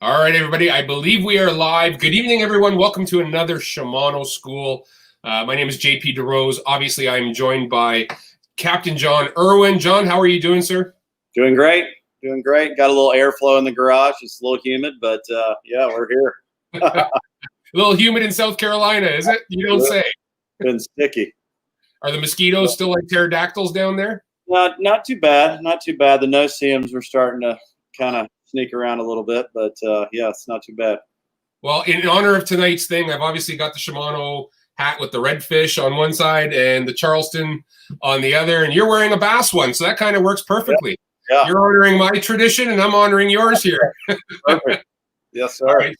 All right, everybody. I believe we are live. Good evening, everyone. Welcome to another Shimano School. My name is JP DeRose. Obviously, I'm joined by Captain John Irwin. John, how are you doing, sir? Doing great. Doing great. Got a little airflow in the garage. It's a little humid, but yeah, we're here. A little humid in South Carolina, is it? You don't say. Been sticky. Are the mosquitoes still like pterodactyls down there? Not too bad. Not too bad. The no-see-ums were starting to kind of sneak around a little bit, but yeah, it's not too bad. Well, in honor of tonight's thing, I've obviously got the Shimano hat with the red fish on one side and the Charleston on the other, and you're wearing a bass one, so that kind of works perfectly. Yeah. You're honoring my tradition, and I'm honoring yours here. Perfect. Yes, sir. All right.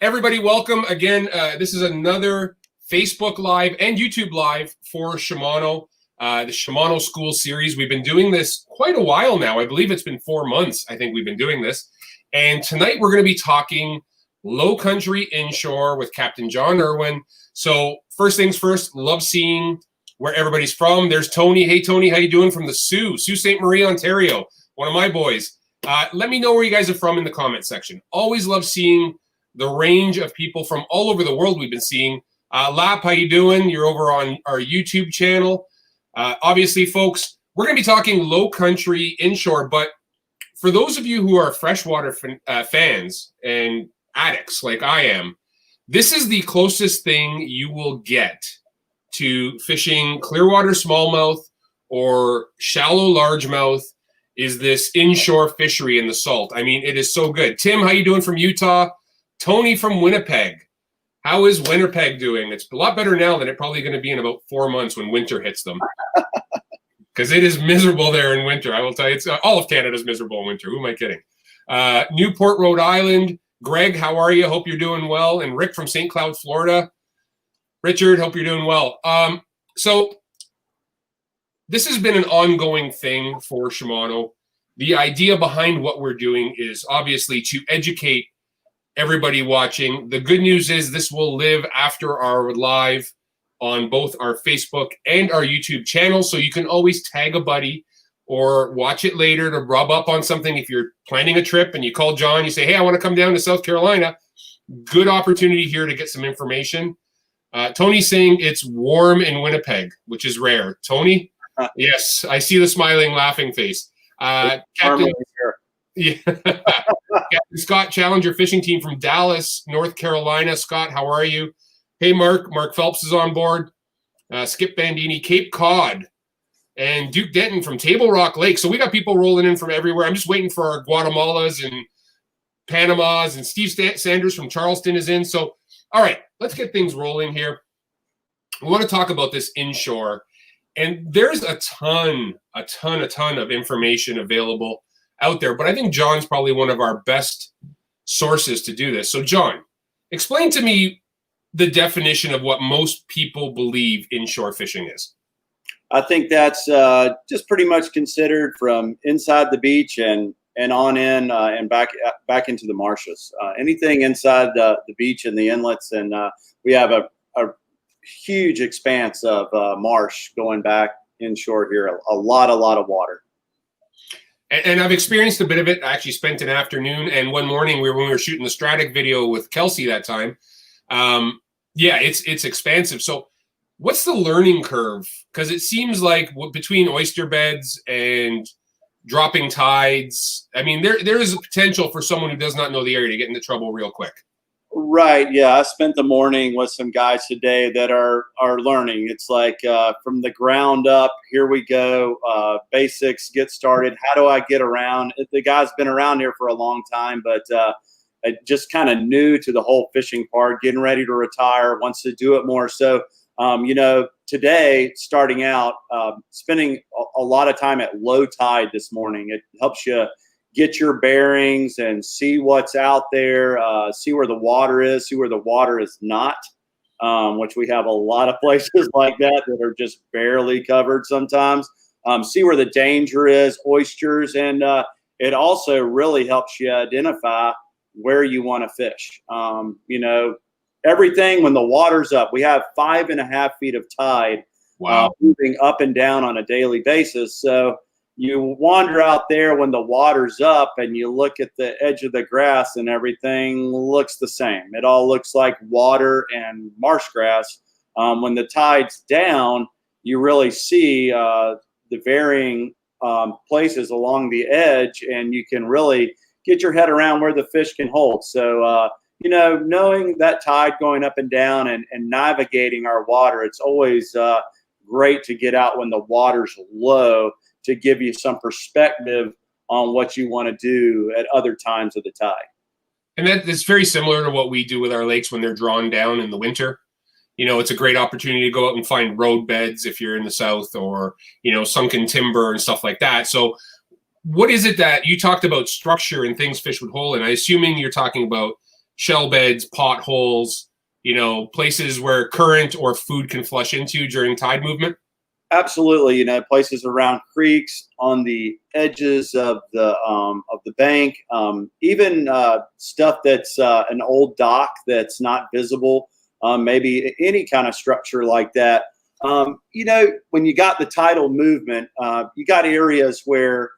Everybody, welcome again. This is another Facebook Live and YouTube Live for Shimano, the Shimano School Series. We've been doing this quite a while now. I believe it's been 4 months, I think we've been doing this. And tonight we're going to be talking Low Country Inshore with Captain John Irwin. So first things first, love seeing where everybody's from. There's Tony. Hey, Tony, how you doing from the Sault Ste. Marie, Ontario, one of my boys. Let me know where you guys are from in the comment section. Always love seeing the range of people from all over the world we've been seeing. Lap, how you doing? You're over on our YouTube channel. Obviously, folks, we're going to be talking Low Country Inshore, but for those of you who are freshwater fans and addicts like I am, this is the closest thing you will get to fishing clearwater smallmouth or shallow largemouth is this inshore fishery in the salt. I mean, it is so good. Tim, how you doing from Utah? Tony from Winnipeg. How is Winnipeg doing? It's a lot better now than it's probably going to be in about 4 months when winter hits them. Because it is miserable there in winter. I will tell you, it's all of Canada's miserable in winter. Who am I kidding? Newport, Rhode Island. Greg, how are you? Hope you're doing well. And Rick from St. Cloud, Florida. Richard, hope you're doing well. So this has been an ongoing thing for Shimano. The idea behind what we're doing is obviously to educate everybody watching. The good news is this will live after our live on both our Facebook and our YouTube channel, so you can always tag a buddy or watch it later to rub up on something. If you're planning a trip and you call John, you say, hey, I want to come down to South Carolina, good opportunity here to get some information. Tony's saying it's warm in Winnipeg, which is rare. Tony? Yes, I see the smiling, laughing face. Captain, yeah. Captain Scott, Challenger Fishing Team from Dallas, North Carolina. Scott, how are you? Hey, Mark. Mark Phelps is on board. Skip Bandini, Cape Cod. And Duke Denton from Table Rock Lake. So we got people rolling in from everywhere. I'm just waiting for our Guatemalas and Panamas. And Steve Sanders from Charleston is in. So, all right, let's get things rolling here. We want to talk about this inshore. And there's a ton of information available out there. But I think John's probably one of our best sources to do this. So, John, explain to me the definition of what most people believe inshore fishing is. I think that's just pretty much considered from inside the beach and on in and back into the marshes. Anything inside the beach and the inlets, and we have a huge expanse of marsh going back inshore here. A lot of water. And I've experienced a bit of it. I actually spent an afternoon and one morning when we were shooting the Stratic video with Kelsey that time. Yeah, it's expansive. So what's the learning curve? Because it seems like between oyster beds and dropping tides, I mean, there is a potential for someone who does not know the area to get into trouble real quick. Right. Yeah. I spent the morning with some guys today that are learning. It's like from the ground up, here we go. Basics, get started. How do I get around? The guy's been around here for a long time, but just kind of new to the whole fishing part, getting ready to retire, wants to do it more. So, you know, today, starting out, spending a lot of time at low tide this morning. It helps you get your bearings and see what's out there, see where the water is, see where the water is not, which we have a lot of places like that are just barely covered sometimes. See where the danger is, oysters, and it also really helps you identify where you want to fish. You know, everything when the water's up, we have 5.5 feet of tide. Wow. Moving up and down on a daily basis. So you wander out there when the water's up and you look at the edge of the grass and everything looks the same. It all looks like water and marsh grass. When the tide's down, you really see the varying places along the edge, and you can really get your head around where the fish can hold. So, knowing that tide going up and down and navigating our water, it's always great to get out when the water's low to give you some perspective on what you want to do at other times of the tide. And that is very similar to what we do with our lakes when they're drawn down in the winter. It's a great opportunity to go out and find road beds if you're in the south, or, sunken timber and stuff like that. So what is it that you talked about, structure and things fish would hole in? I'm assuming you're talking about shell beds, potholes, places where current or food can flush into during tide movement. Absolutely, places around creeks, on the edges of the bank, even stuff that's an old dock that's not visible, maybe any kind of structure like that. When you got the tidal movement, you got areas where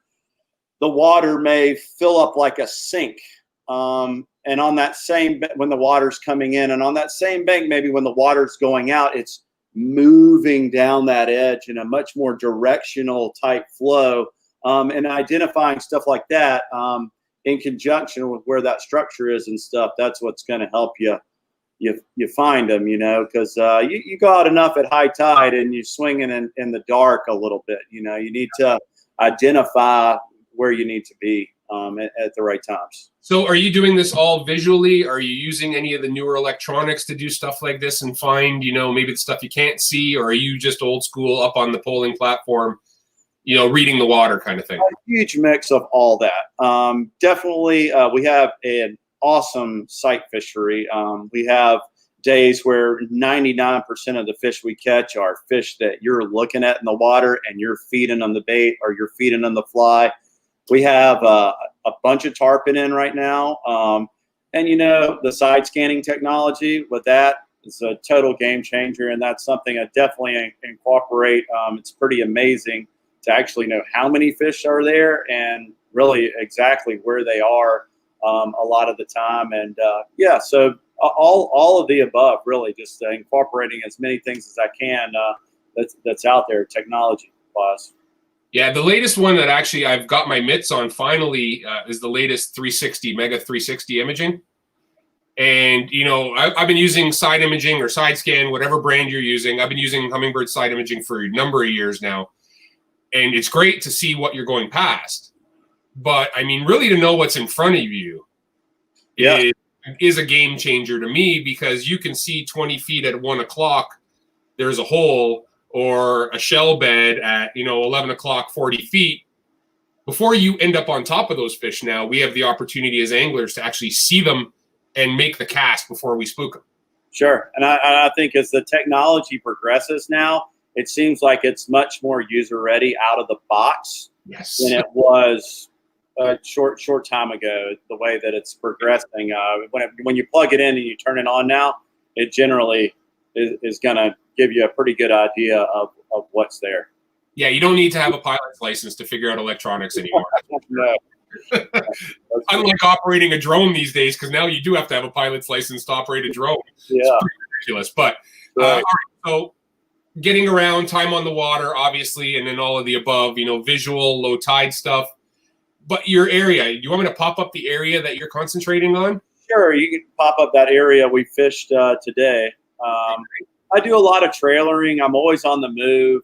the water may fill up like a sink, and on that same when the water's coming in, and on that same bank, maybe when the water's going out, it's moving down that edge in a much more directional type flow, and identifying stuff like that in conjunction with where that structure is and stuff. That's what's going to help you find them, because you go out enough at high tide and you're swinging in the dark a little bit. You need to identify where you need to be at the right times. So are you doing this all visually? Are you using any of the newer electronics to do stuff like this and find, maybe the stuff you can't see? Or are you just old school up on the polling platform, reading the water kind of thing? A huge mix of all that. Definitely, we have an awesome sight fishery. We have days where 99% of the fish we catch are fish that you're looking at in the water and you're feeding on the bait or you're feeding on the fly. We have a bunch of tarpon in right now. And, the side scanning technology with that is a total game changer. And that's something I definitely incorporate. It's pretty amazing to actually know how many fish are there and really exactly where they are a lot of the time. And so all of the above, really just incorporating as many things as I can that's out there technology-wise. Yeah, the latest one that actually I've got my mitts on finally is the latest 360 Mega 360 imaging. And, I've been using side imaging or side scan, whatever brand you're using. I've been using Humminbird side imaging for a number of years now. And it's great to see what you're going past. But, really to know what's in front of you is a game changer to me, because you can see 20 feet at 1 o'clock, there's a hole, or a shell bed at 11 o'clock 40 feet. Before you end up on top of those fish, now we have the opportunity as anglers to actually see them and make the cast before we spook them. Sure. And I think as the technology progresses now, it seems like it's much more user ready out of the box than it was a short time ago. The way that it's progressing, when you plug it in and you turn it on now, it generally is going to give you a pretty good idea of what's there. Yeah, you don't need to have a pilot's license to figure out electronics anymore. No. Unlike operating a drone these days, because now you do have to have a pilot's license to operate a drone. Yeah. It's pretty ridiculous. But all right, so getting around, time on the water, obviously, and then all of the above, visual, low tide stuff. But your area, you want me to pop up the area that you're concentrating on? Sure, you can pop up that area we fished today. I do a lot of trailering. I'm always on the move.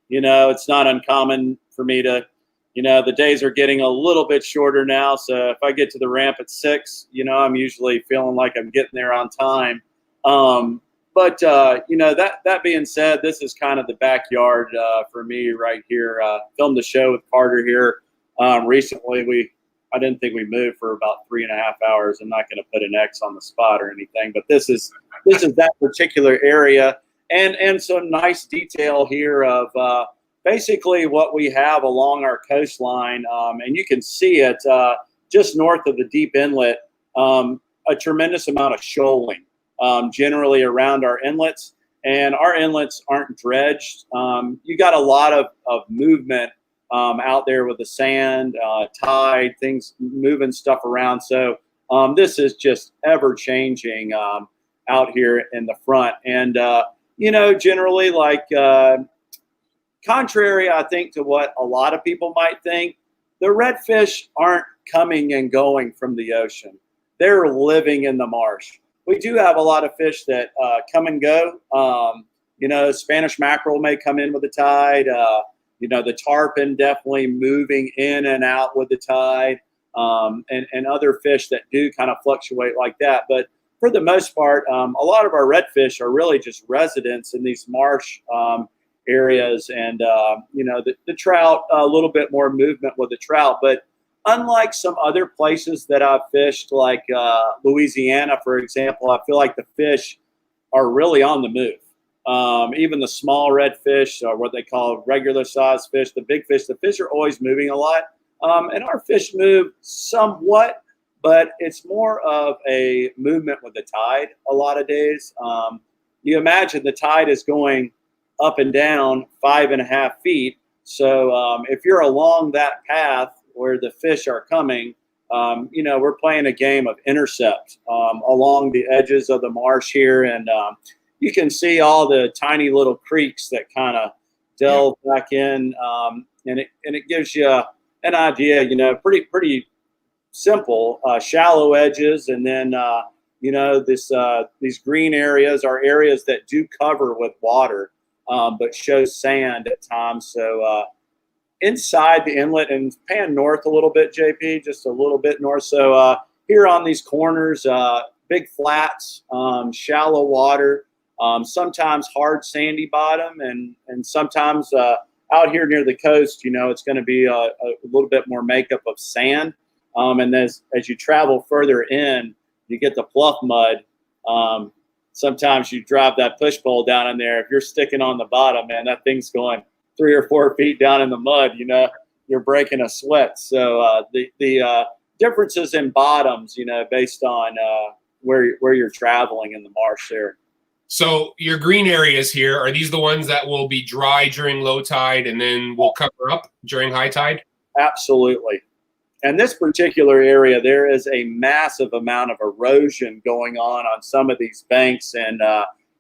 It's not uncommon for me to, the days are getting a little bit shorter now. So if I get to the ramp at 6, I'm usually feeling like I'm getting there on time. But that being said, this is kind of the backyard for me right here. Filmed the show with Carter here recently. I didn't think we moved for about 3.5 hours. I'm not going to put an X on the spot or anything, but this is that particular area, and some nice detail here of basically what we have along our coastline, and you can see it just north of the deep inlet. A tremendous amount of shoaling generally around our inlets, and our inlets aren't dredged. You got a lot of movement out there with the sand, tide, things moving stuff around. So this is just ever changing out here in the front. And, you know, generally, like, contrary, I think, to what a lot of people might think, the redfish aren't coming and going from the ocean. They're living in the marsh. We do have a lot of fish that come and go. You know, Spanish mackerel may come in with the tide. You know, the tarpon definitely moving in and out with the tide, and other fish that do kind of fluctuate like that. But for the most part, a lot of our redfish are really just residents in these marsh areas, and you know, the trout, a little bit more movement with the trout. But unlike some other places that I've fished, like Louisiana, for example, I feel like the fish are really on the move. Even the small redfish, or what they call regular size fish, the big fish, the fish are always moving a lot. And our fish move somewhat, but it's more of a movement with the tide a lot of days. You imagine the tide is going up and down 5.5 feet. So if you're along that path where the fish are coming, you know, we're playing a game of intercept along the edges of the marsh here. And you can see all the tiny little creeks that kind of delve back in, and it gives you an idea. You know, pretty simple, shallow edges, and then you know, these green areas are areas that do cover with water, but show sand at times. So inside the inlet, and pan north a little bit, JP, just a little bit north. So here on these corners, big flats, shallow water. Sometimes hard sandy bottom, and sometimes out here near the coast, you know, it's going to be a little bit more makeup of sand. And as you travel further in, you get the pluff mud. Sometimes you drive that push pole down in there. If you're sticking on the bottom, man, that thing's going 3 or 4 feet down in the mud. You know, you're breaking a sweat. So the differences in bottoms, you know, based on where you're traveling in the marsh there. So your green areas here, are these the ones that will be dry during low tide and then will cover up during high tide? Absolutely. And this particular area, there is a massive amount of erosion going on some of these banks, and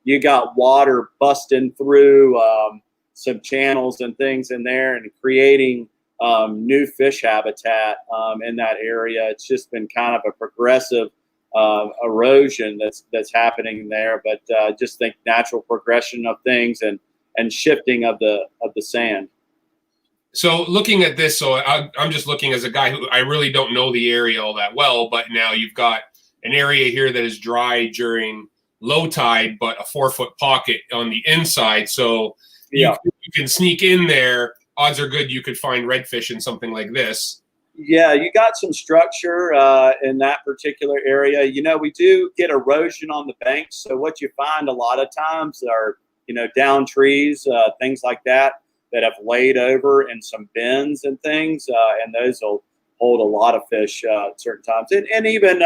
you got water busting through some channels and things in there and creating new fish habitat in that area. It's just been kind of a progressive erosion that's happening there, but just think natural progression of things and shifting of the sand. So looking at this, so I'm just looking as a guy who I really don't know the area all that well, but now you've got an area here that is dry during low tide, but a 4-foot pocket on the inside. So you can sneak in there. Odds are good you could find redfish in something like this. Yeah, you got some structure in that particular area. You know, we do get erosion on the banks. So what you find a lot of times are, you know, down trees, things like that have laid over in some bins and things. And those will hold a lot of fish at certain times. And even,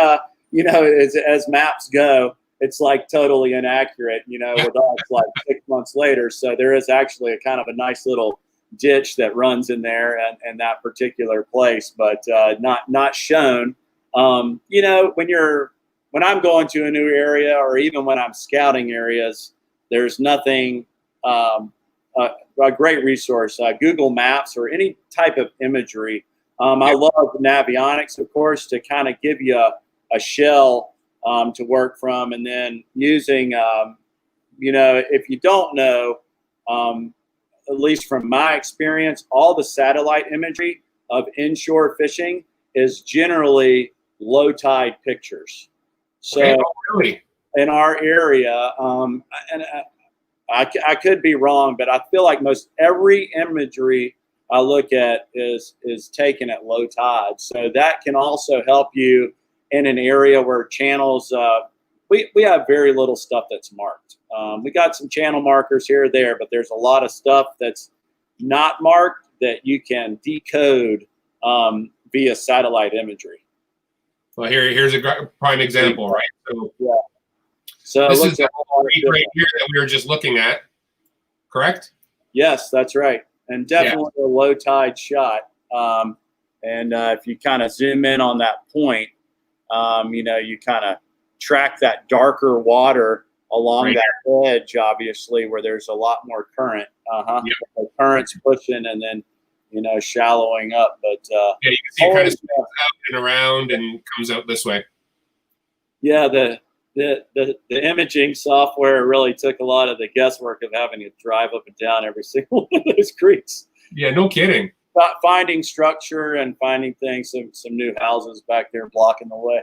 you know, as maps go, it's like totally inaccurate, you know, with us like 6 months later. So there is actually a kind of a nice little ditch that runs in there and that particular place, but not shown. You know, when I'm going to a new area, or even when I'm scouting areas, there's nothing, a great resource, Google Maps or any type of imagery. I love Navionics, of course, to kind of give you a shell to work from, and then using, you know, if you don't know, at least from my experience, all the satellite imagery of inshore fishing is generally low tide pictures. So really? In our area, and I could be wrong, but I feel like most every imagery I look at is taken at low tide. So that can also help you in an area where channels, we have very little stuff that's marked. We got some channel markers here or there, but there's a lot of stuff that's not marked that you can decode via satellite imagery. Well, here's a prime example, right? So, yeah. So this is the right here that we were just looking at, correct? Yes, that's right. and definitely a low tide shot. If you kind of zoom in on that point, you kind of track that darker water along that edge, obviously, where there's a lot more current. The current's pushing and then, shallowing up. But you can see it kind of spins out and around and comes out this way. Yeah, the imaging software really took a lot of the guesswork of having to drive up and down every single one of those creeks. Yeah, no kidding. Finding structure and finding things, some new houses back there blocking the way.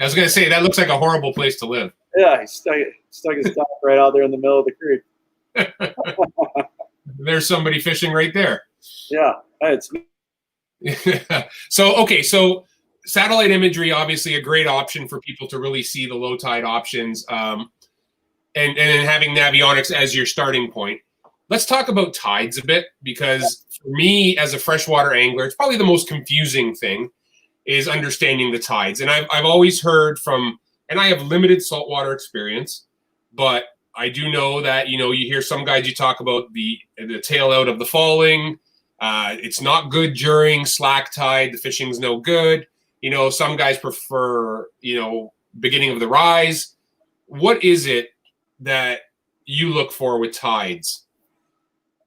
I was going to say, that looks like a horrible place to live. Yeah, he stuck his dock right out there in the middle of the creek. There's somebody fishing right there. Yeah, it's me. So satellite imagery, obviously a great option for people to really see the low tide options, and then having Navionics as your starting point. Let's talk about tides a bit, because for me as a freshwater angler, it's probably the most confusing thing is understanding the tides. And I've always heard from, and I have limited saltwater experience, but I do know that, you hear some guys, you talk about the tail out of the falling. It's not good during slack tide. The fishing's no good. Some guys prefer, beginning of the rise. What is it that you look for with tides?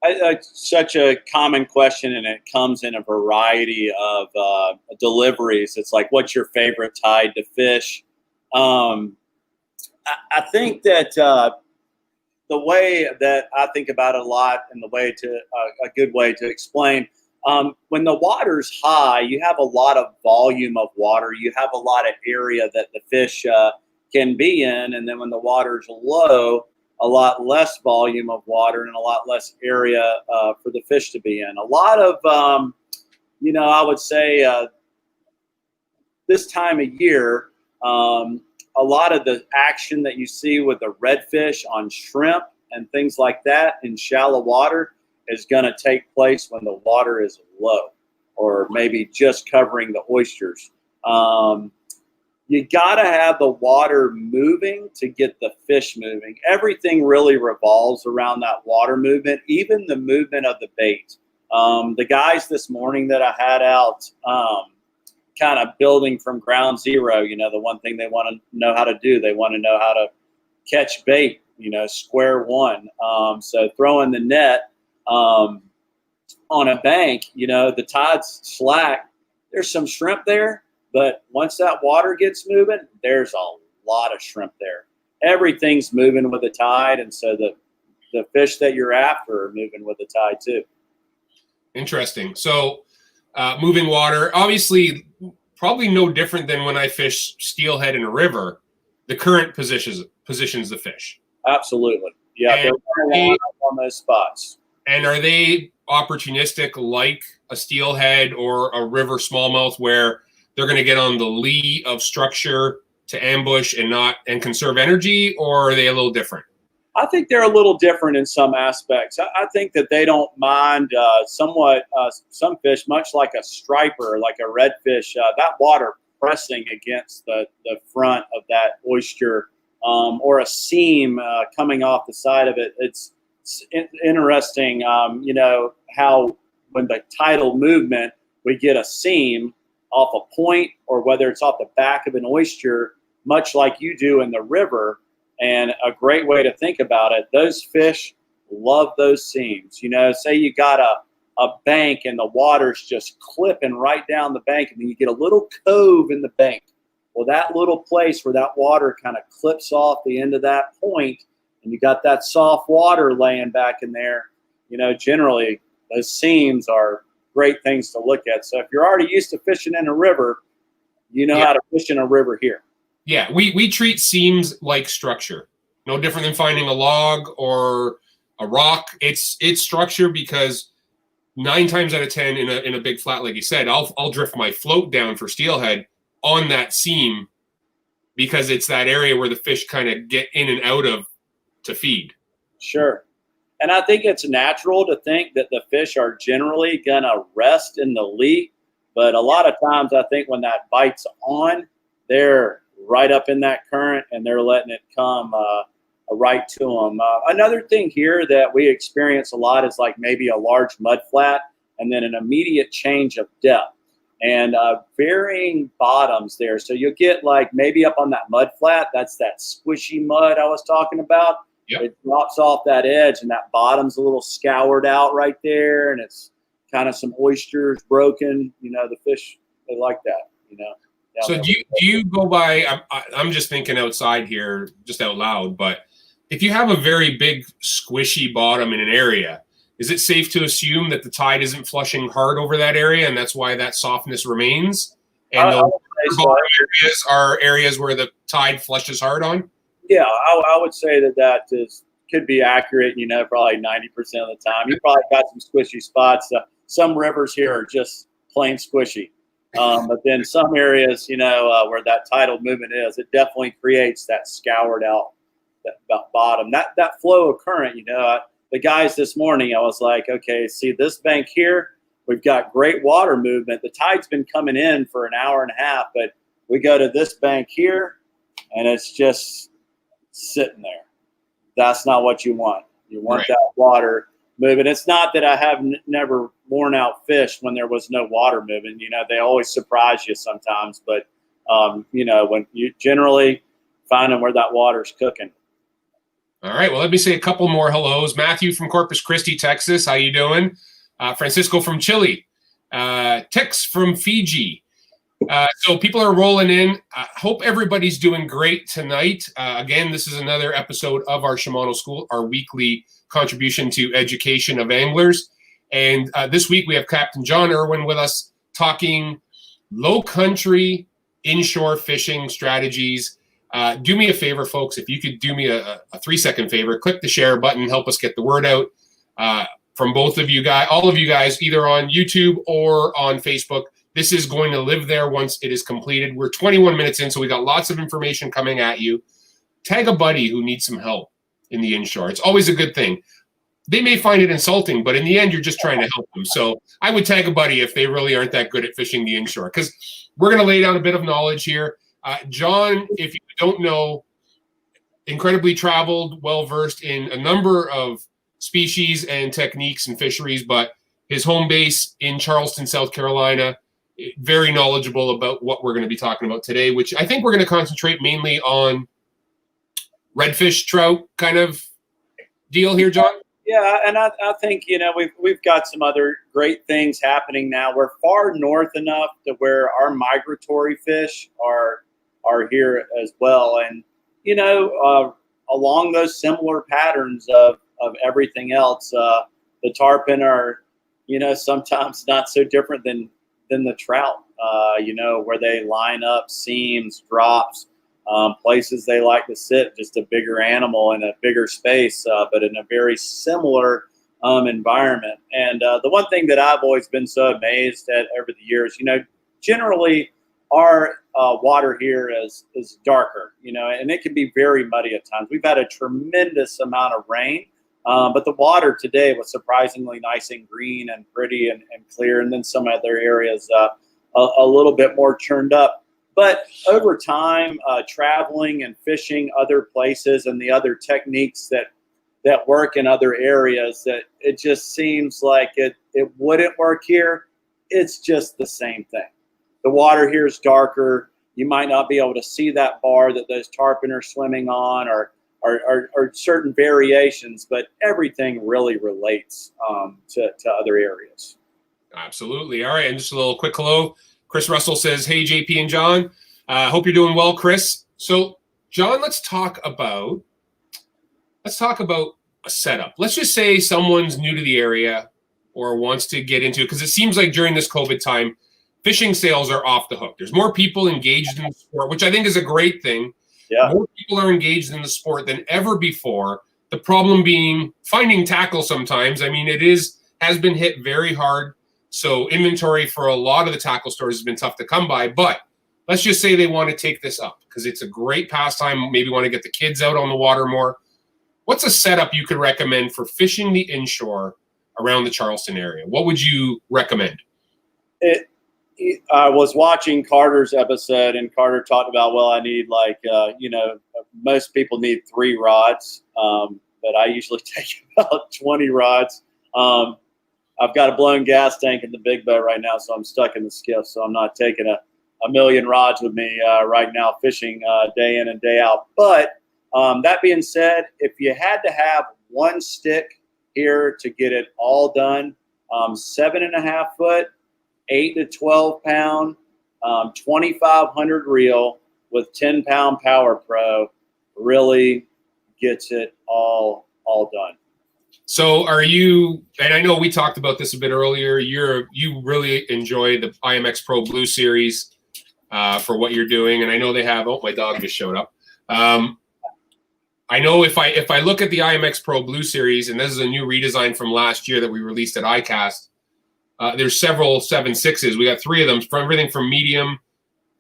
It's such a common question, and it comes in a variety of deliveries. It's like, what's your favorite tide to fish? I think that the way that I think about it a lot, and the way to a good way to explain, when the water's high, you have a lot of volume of water. You have a lot of area that the fish can be in, and then when the water's low, a lot less volume of water and a lot less area for the fish to be in. A lot of, I would say this time of year, a lot of the action that you see with the redfish on shrimp and things like that in shallow water is going to take place when the water is low, or maybe just covering the oysters. You got to have the water moving to get the fish moving. Everything really revolves around that water movement, even the movement of the bait. The guys this morning that I had out kind of building from ground zero, the one thing they want to know how to do, they want to know how to catch bait, square one. So throwing the net on a bank, the tide's slack, there's some shrimp there. But once that water gets moving, there's a lot of shrimp there. Everything's moving with the tide, and so the fish that you're after are moving with the tide too. Interesting. So moving water, obviously probably no different than when I fish steelhead in a river. The current positions the fish. Absolutely. Yeah, they're on those spots. And are they opportunistic like a steelhead or a river smallmouth, where they're going to get on the lee of structure to ambush and conserve energy, or are they a little different? I think they're a little different in some aspects. I think that they don't mind somewhat some fish, much like a striper, like a redfish, that water pressing against the front of that oyster, or a seam coming off the side of it. It's interesting, how when the tidal movement, we get a seam off a point, or whether it's off the back of an oyster, much like you do in the river. And a great way to think about it, those fish love those seams. Say you got a bank and the water's just clipping right down the bank, and then you get a little cove in the bank. Well, that little place where that water kind of clips off the end of that point, and you got that soft water laying back in there, generally those seams are great things to look at. So if you're already used to fishing in a river, how to fish in a river here. Yeah, we treat seams like structure. No different than finding a log or a rock. It's structure, because 9 times out of 10 in a big flat, like you said, I'll drift my float down for steelhead on that seam, because it's that area where the fish kind of get in and out of to feed. Sure. And I think it's natural to think that the fish are generally going to rest in the lee. But a lot of times I think when that bite's on, they're right up in that current, and they're letting it come right to them. Another thing here that we experience a lot is like maybe a large mud flat and then an immediate change of depth and varying bottoms there. So you'll get like maybe up on that mud flat, that's that squishy mud I was talking about. Yep. It drops off that edge and that bottom's a little scoured out right there, and it's kind of some oysters broken. You know, the fish, they like that, you know. So do you go by, I'm just thinking outside here, just out loud, but if you have a very big squishy bottom in an area, is it safe to assume that the tide isn't flushing hard over that area and that's why that softness remains? And those bottom areas are areas where the tide flushes hard on? Yeah, I would say that could be accurate, you know, probably 90% of the time. You probably got some squishy spots. Some rivers here are just plain squishy. But then some areas, you know, where that tidal movement is, it definitely creates that scoured out that bottom. That flow of current, you know, the guys this morning, I was like, okay, see this bank here, we've got great water movement. The tide's been coming in for an hour and a half, but we go to this bank here and it's just sitting there. That's not what you want. You want right. that water moving. It's not that I have never worn out fish when there was no water moving. You know, they always surprise you sometimes, but you know, when you generally find them where that water's cooking. All right. Well, let me say a couple more hellos. Matthew from Corpus Christi, Texas. How you doing? Francisco from Chile. Tex from Fiji. So people are rolling in. Hope everybody's doing great tonight. Again, this is another episode of our Shimano School, our weekly contribution to education of anglers. And this week we have Captain John Irwin with us talking low country inshore fishing strategies. Do me a favor, folks. If you could do me a 3-second favor, click the share button, help us get the word out from both of you guys, all of you guys, either on YouTube or on Facebook. This is going to live there once it is completed. We're 21 minutes in, so we got lots of information coming at you. Tag a buddy who needs some help in the inshore. It's always a good thing. They may find it insulting, but in the end, you're just trying to help them. So I would tag a buddy if they really aren't that good at fishing the inshore, because we're going to lay down a bit of knowledge here. John, if you don't know, incredibly traveled, well-versed in a number of species and techniques and fisheries, but his home base in Charleston, South Carolina, very knowledgeable about what we're going to be talking about today, which I think we're going to concentrate mainly on redfish, trout kind of deal here, John. Yeah, and I think, you know, we've got some other great things happening now. We're far north enough to where our migratory fish are here as well, and you know, along those similar patterns of everything else, the tarpon are, you know, sometimes not so different than the trout. You know, where they line up seams, drops. Places they like to sit, just a bigger animal in a bigger space, but in a very similar environment. And the one thing that I've always been so amazed at over the years, you know, generally our water here is darker, you know, and it can be very muddy at times. We've had a tremendous amount of rain, but the water today was surprisingly nice and green and pretty and clear. And then some other areas a little bit more churned up. But over time, traveling and fishing other places and the other techniques that work in other areas, that it just seems like it wouldn't work here. It's just the same thing. The water here is darker. You might not be able to see that bar that those tarpon are swimming on, or certain variations, but everything really relates to other areas. Absolutely. All right, and just a little quick hello. Chris Russell says, hey, JP and John. Hope you're doing well, Chris. So, John, let's talk about a setup. Let's just say someone's new to the area or wants to get into it, because it seems like during this COVID time, fishing sales are off the hook. There's more people engaged in the sport, which I think is a great thing. Yeah. More people are engaged in the sport than ever before. The problem being finding tackle sometimes. I mean, has been hit very hard. So inventory for a lot of the tackle stores has been tough to come by, but let's just say they want to take this up because it's a great pastime. Maybe want to get the kids out on the water more. What's a setup you could recommend for fishing the inshore around the Charleston area? What would you recommend? I was watching Carter's episode, and Carter talked about, well, I need like, you know, most people need 3 rods, but I usually take about 20 rods. I've got a blown gas tank in the big boat right now, so I'm stuck in the skiff. So I'm not taking a million rods with me right now fishing day in and day out. But that being said, if you had to have one stick here to get it all done, 7.5 foot, 8 to 12 pound, 2,500 reel with 10-pound Power Pro really gets it all done. So are you, and I know we talked about this a bit earlier, you really enjoy the Imx Pro Blue Series for what you're doing. And I know they have, oh, my dog just showed up. I know if I look at the Imx Pro Blue Series, and this is a new redesign from last year that we released at ICAST, there's several 7.6s. We got 3 of them, from everything from medium,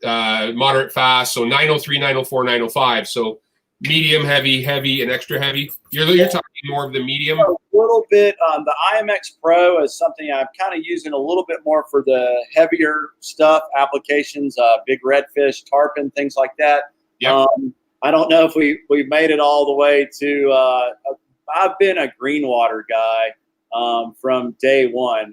moderate, fast. So 903, 904, 905. So medium, heavy, and extra heavy. You're talking more of the medium? A little bit. The Imx Pro is something I'm kind of using a little bit more for the heavier stuff, applications, big redfish, tarpon, things like that. Yep. I don't know if we've made it all the way to I've been a green water guy from day one.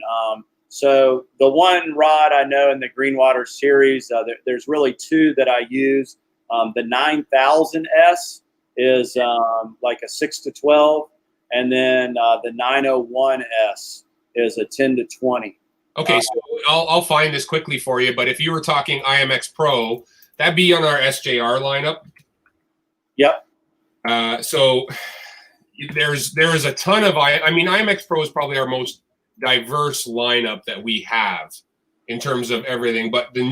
So the one rod I know in the green water series, there's really 2 that I use. The 9000S is like a 6 to 12, and then the 901S is a 10 to 20. Okay, so I'll find this quickly for you. But if you were talking Imx Pro, that'd be on our SJR lineup. Yep. So there is a ton of Imx Pro is probably our most diverse lineup that we have in terms of everything. But the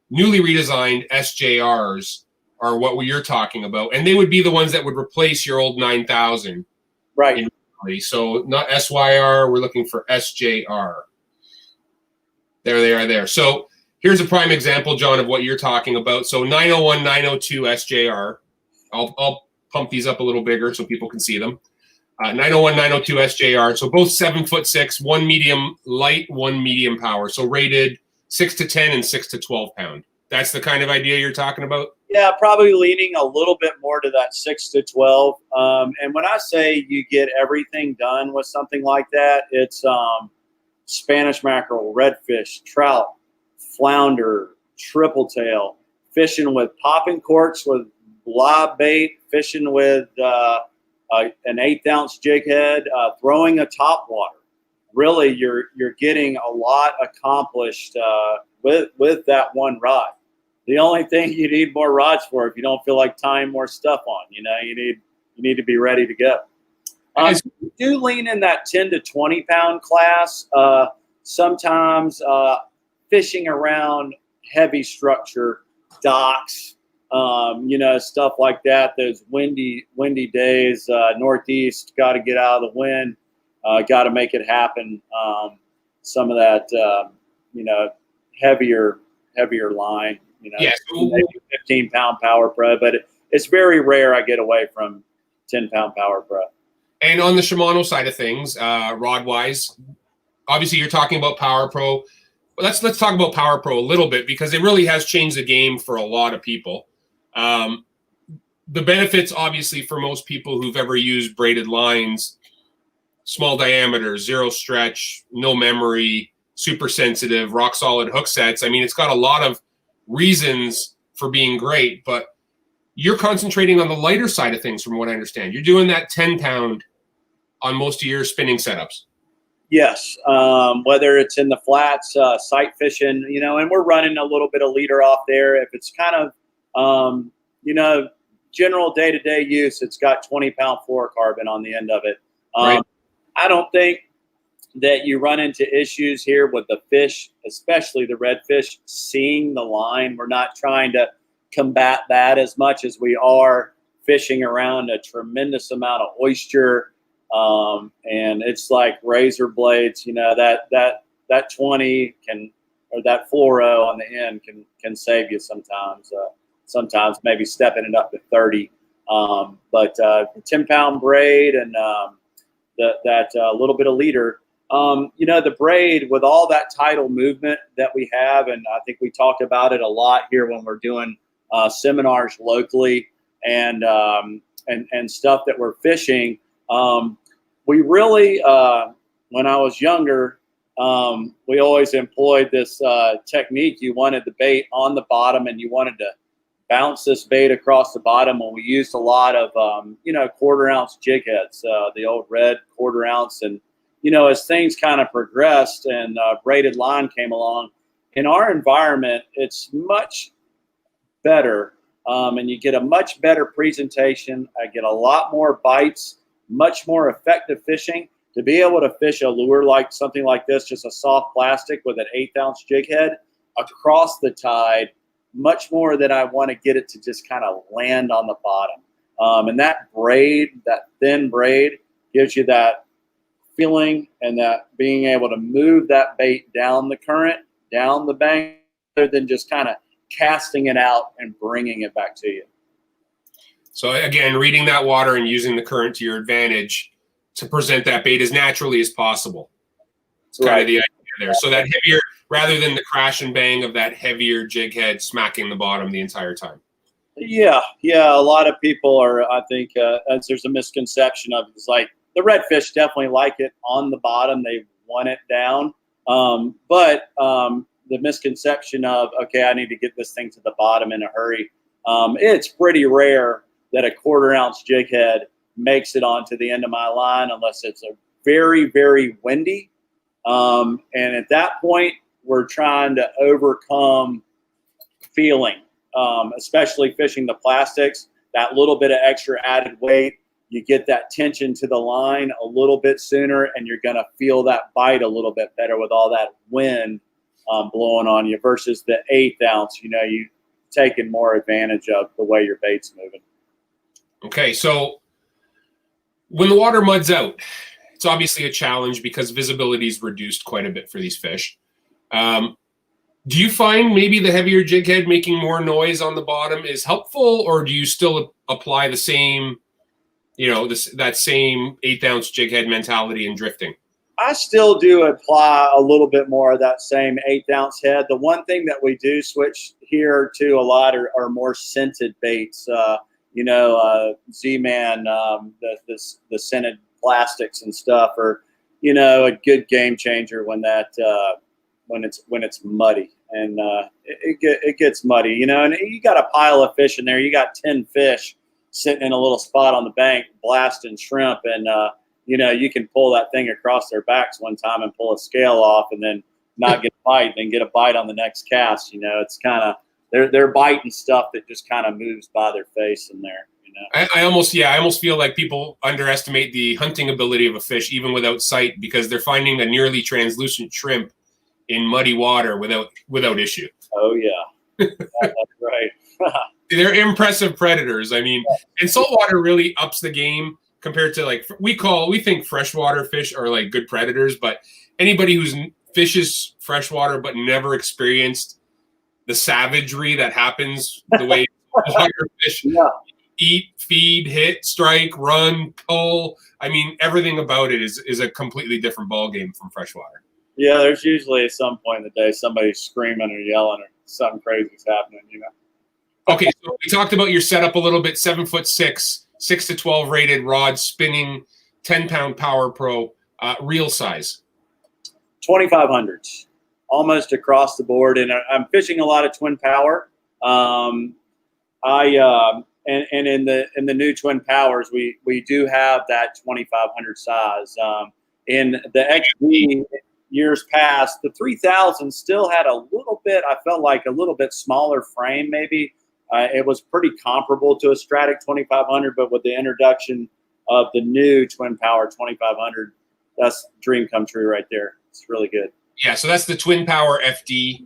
newly redesigned SJRs are what you're talking about, and they would be the ones that would replace your old 9000. Right. So not SYR, we're looking for SJR. There they are there. So here's a prime example, John, of what you're talking about. So 901, 902 SJR. I'll pump these up a little bigger so people can see them. 901, 902 SJR. So both 7'6", 1 medium light, 1 medium power. So rated 6 to 10 and 6 to 12 pound. That's the kind of idea you're talking about? Yeah, probably leaning a little bit more to that 6 to 12. And when I say you get everything done with something like that, it's Spanish mackerel, redfish, trout, flounder, triple tail, fishing with popping corks with live bait, fishing with an 1/8 ounce jig head, throwing a top water. Really, you're getting a lot accomplished with that one rod. The only thing you need more rods for, if you don't feel like tying more stuff on, you need to be ready to go. You do lean in that 10 to 20 pound class. Sometimes fishing around heavy structure, docks, stuff like that. Those windy days, northeast, got to get out of the wind, got to make it happen. Some of that, heavier line. Yes. Maybe 15-pound Power Pro, but it's very rare I get away from 10-pound Power Pro. And on the Shimano side of things, rod-wise, obviously you're talking about Power Pro. Let's talk about Power Pro a little bit, because it really has changed the game for a lot of people. The benefits, obviously, for most people who've ever used braided lines, small diameter, 0 stretch, no memory, super sensitive, rock solid hook sets. I mean, it's got a lot of reasons for being great, but you're concentrating on the lighter side of things, from what I understand. You're doing that 10-pound on most of your spinning setups. Yes, whether it's in the flats, sight fishing, and we're running a little bit of leader off there. If it's kind of, general day-to-day use, it's got 20-pound fluorocarbon on the end of it. Right. I don't think that you run into issues here with the fish, especially the redfish, seeing the line. We're not trying to combat that as much as we are fishing around a tremendous amount of oyster. And it's like razor blades, that 20 can, or that fluoro on the end can save you sometimes. Sometimes maybe stepping it up to 30. But 10-pound braid and that little bit of leader. The braid, with all that tidal movement that we have, and I think we talked about it a lot here when we're doing seminars locally, and stuff that we're fishing. We really, when I was younger, we always employed this technique. You wanted the bait on the bottom, and you wanted to bounce this bait across the bottom. And we used a lot of, quarter-ounce jig heads, the old red quarter-ounce. And, as things kind of progressed and braided line came along, in our environment, it's much better, and you get a much better presentation. I get a lot more bites, much more effective fishing. To be able to fish a lure like something like this, just a soft plastic with an 1/8 ounce jig head across the tide, much more than I want to get it to just kind of land on the bottom. And that braid, that thin braid, gives you that feeling and that being able to move that bait down the current, down the bank, rather than just kind of casting it out and bringing it back to you. So again, reading that water and using the current to your advantage to present that bait as naturally as possible. It's kind of the idea there. So that heavier, rather than the crash and bang of that heavier jig head smacking the bottom the entire time. Yeah. A lot of people are, I think, there's a misconception of it. It's like the redfish definitely like it on the bottom. They want it down. But the misconception of, okay, I need to get this thing to the bottom in a hurry. It's pretty rare that a 1/4 ounce jig head makes it onto the end of my line unless it's a very, very windy. And at that point, we're trying to overcome feeling, especially fishing the plastics, that little bit of extra added weight. You get that tension to the line a little bit sooner, and you're going to feel that bite a little bit better with all that wind blowing on you versus the 1/8 ounce. You taking more advantage of the way your bait's moving. Okay, so when the water muds out, it's obviously a challenge because visibility is reduced quite a bit for these fish. Do you find maybe the heavier jig head making more noise on the bottom is helpful, or do you still apply the same, that same 1/8 ounce jig head mentality in drifting? I still do apply a little bit more of that same 1/8 ounce head. The one thing that we do switch here to a lot are more scented baits. Z-Man, the scented plastics and stuff, or a good game changer when it's muddy, and it gets muddy, and you got a pile of fish in there. You got 10 fish sitting in a little spot on the bank blasting shrimp, and you can pull that thing across their backs one time and pull a scale off, and then not get a bite, then get a bite on the next cast. It's kind of they're biting stuff that just kind of moves by their face in there. I almost feel like people underestimate the hunting ability of a fish even without sight, because they're finding a nearly translucent shrimp in muddy water without issue. Oh yeah, that's right. They're impressive predators. I mean, and saltwater really ups the game compared to we think freshwater fish are like good predators, but anybody who's fishes freshwater but never experienced the savagery that happens the way water fish eat, feed, hit, strike, run, pull. I mean, everything about it is a completely different ballgame from freshwater. Yeah, there's usually at some point in the day somebody's screaming or yelling or something crazy's happening. Okay, so we talked about your setup a little bit. 7'6", 6 to 12 rated rod, spinning, 10-pound Power Pro, reel size. 2500s, almost across the board, and I'm fishing a lot of twin power. And in the new twin powers, we do have that 2500 size. In the XV years past, the 3000 still had a little bit. I felt like a little bit smaller frame, maybe. It was pretty comparable to a Stratic 2500, but with the introduction of the new twin power 2500, that's dream come true right there. It's really good. Yeah, so that's the twin power FD.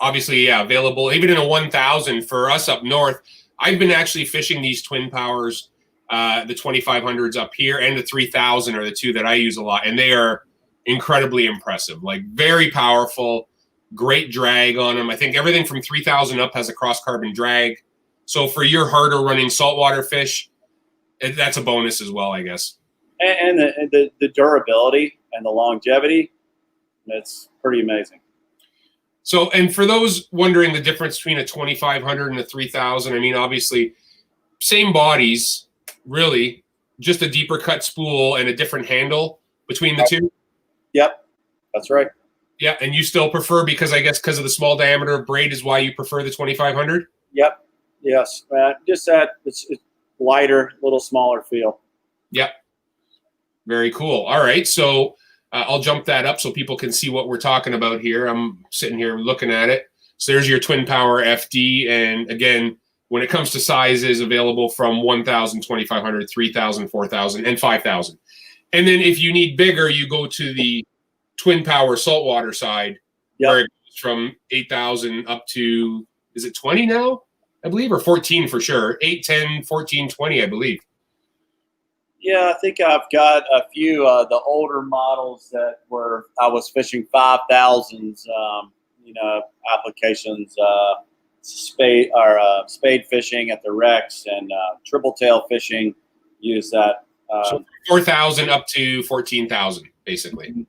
Obviously, available even in a 1000 for us up north. I've been actually fishing these twin powers, the 2500s up here, and the 3000 are the two that I use a lot, and they are incredibly impressive. Like, very powerful, great drag on them. I think everything from 3000 up has a cross carbon drag. So for your harder running saltwater fish, that's a bonus as well, I guess. And the durability and the longevity, that's pretty amazing. So, and for those wondering the difference between a 2500 and a 3000, I mean, obviously, same bodies, really, just a deeper cut spool and a different handle between the two. Yep, that's right. Yeah, and you still prefer, because I guess because of the small diameter of braid is why you prefer the 2500? Yep, yes. Just that it's lighter, a little smaller feel. Yep. Very cool. All right, so I'll jump that up so people can see what we're talking about here. I'm sitting here looking at it. So there's your Twin Power FD, and again, when it comes to sizes, available from 1,000, 2,500, 3,000, 4,000, and 5,000. And then if you need bigger, you go to the Twin Power saltwater side, where it goes from 8,000 up to, is it 20 now, I believe, or 14 for sure? 8, 10, 14, 20, I believe. Yeah, I think I've got a few the older models that I was fishing 5,000s, applications, spade fishing at the wrecks, and triple tail fishing. Use that. So 4,000 up to 14,000, basically.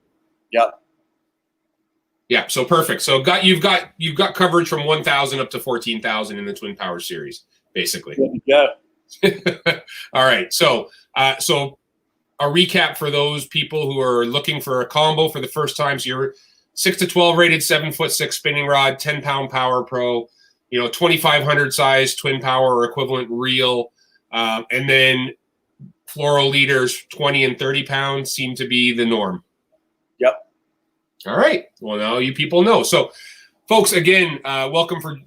Yep. Yeah. So perfect. So you've got coverage from 1,000 up to 14,000 in the Twin Power series, basically. Yeah. All right. So so a recap for those people who are looking for a combo for the first time. So you're 6 to 12 rated, 7'6" spinning rod, 10-pound Power Pro, 2,500 size Twin Power or equivalent reel, and then fluoro leaders 20 and 30 pounds seem to be the norm. Yep. All right. Well, now you people know. So, folks, again, welcome for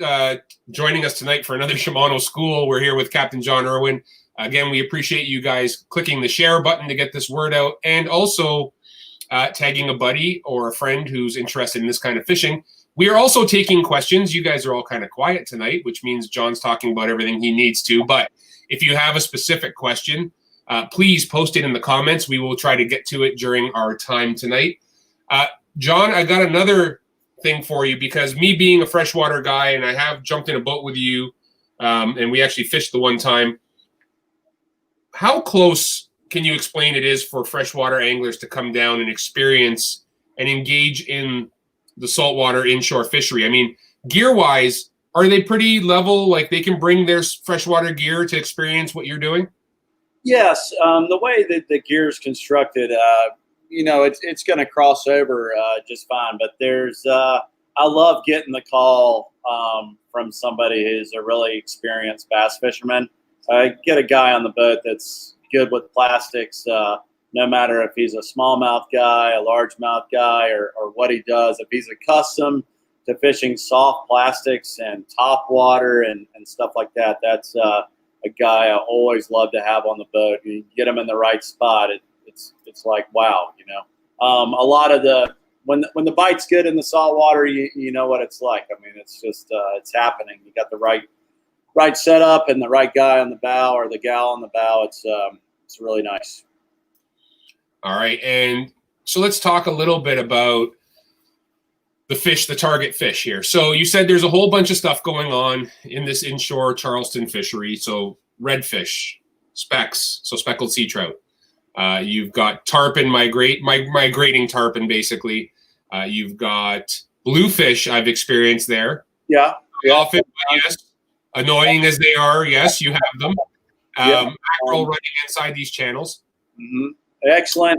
joining us tonight for another Shimano School. We're here with Captain John Irwin. Again, we appreciate you guys clicking the share button to get this word out, and also tagging a buddy or a friend who's interested in this kind of fishing. We are also taking questions. You guys are all kind of quiet tonight, which means John's talking about everything he needs to. But if you have a specific question, please post it in the comments. We will try to get to it during our time tonight. John, I got another thing for you, because me being a freshwater guy, and I have jumped in a boat with you, and we actually fished the one time. How close can you explain it is for freshwater anglers to come down and experience and engage in the saltwater inshore fishery? I mean, gear-wise, are they pretty level? Like, they can bring their freshwater gear to experience what you're doing? Yes. The way that the gear is constructed, it's going to cross over just fine. But I love getting the call from somebody who's a really experienced bass fisherman. Get a guy on the boat that's good with plastics, no matter if he's a smallmouth guy, a largemouth guy, or what he does. If he's accustomed to fishing soft plastics and top water and stuff like that, that's a guy I always love to have on the boat. You get him in the right spot, it's like, wow, a lot of when the bite's good in the salt water, you know what it's like. I mean, it's just it's happening. You got the right setup and the right guy on the bow or the gal on the bow. It's really nice. All right, and so let's talk a little bit about the target fish here. So you said there's a whole bunch of stuff going on in this inshore Charleston fishery. So redfish, specks, so speckled sea trout. You've got tarpon, migrating tarpon, basically. You've got bluefish I've experienced there. Yeah. Often, yes. Annoying as they are, yes, you have them. Mackerel running inside these channels. Mm-hmm. Excellent.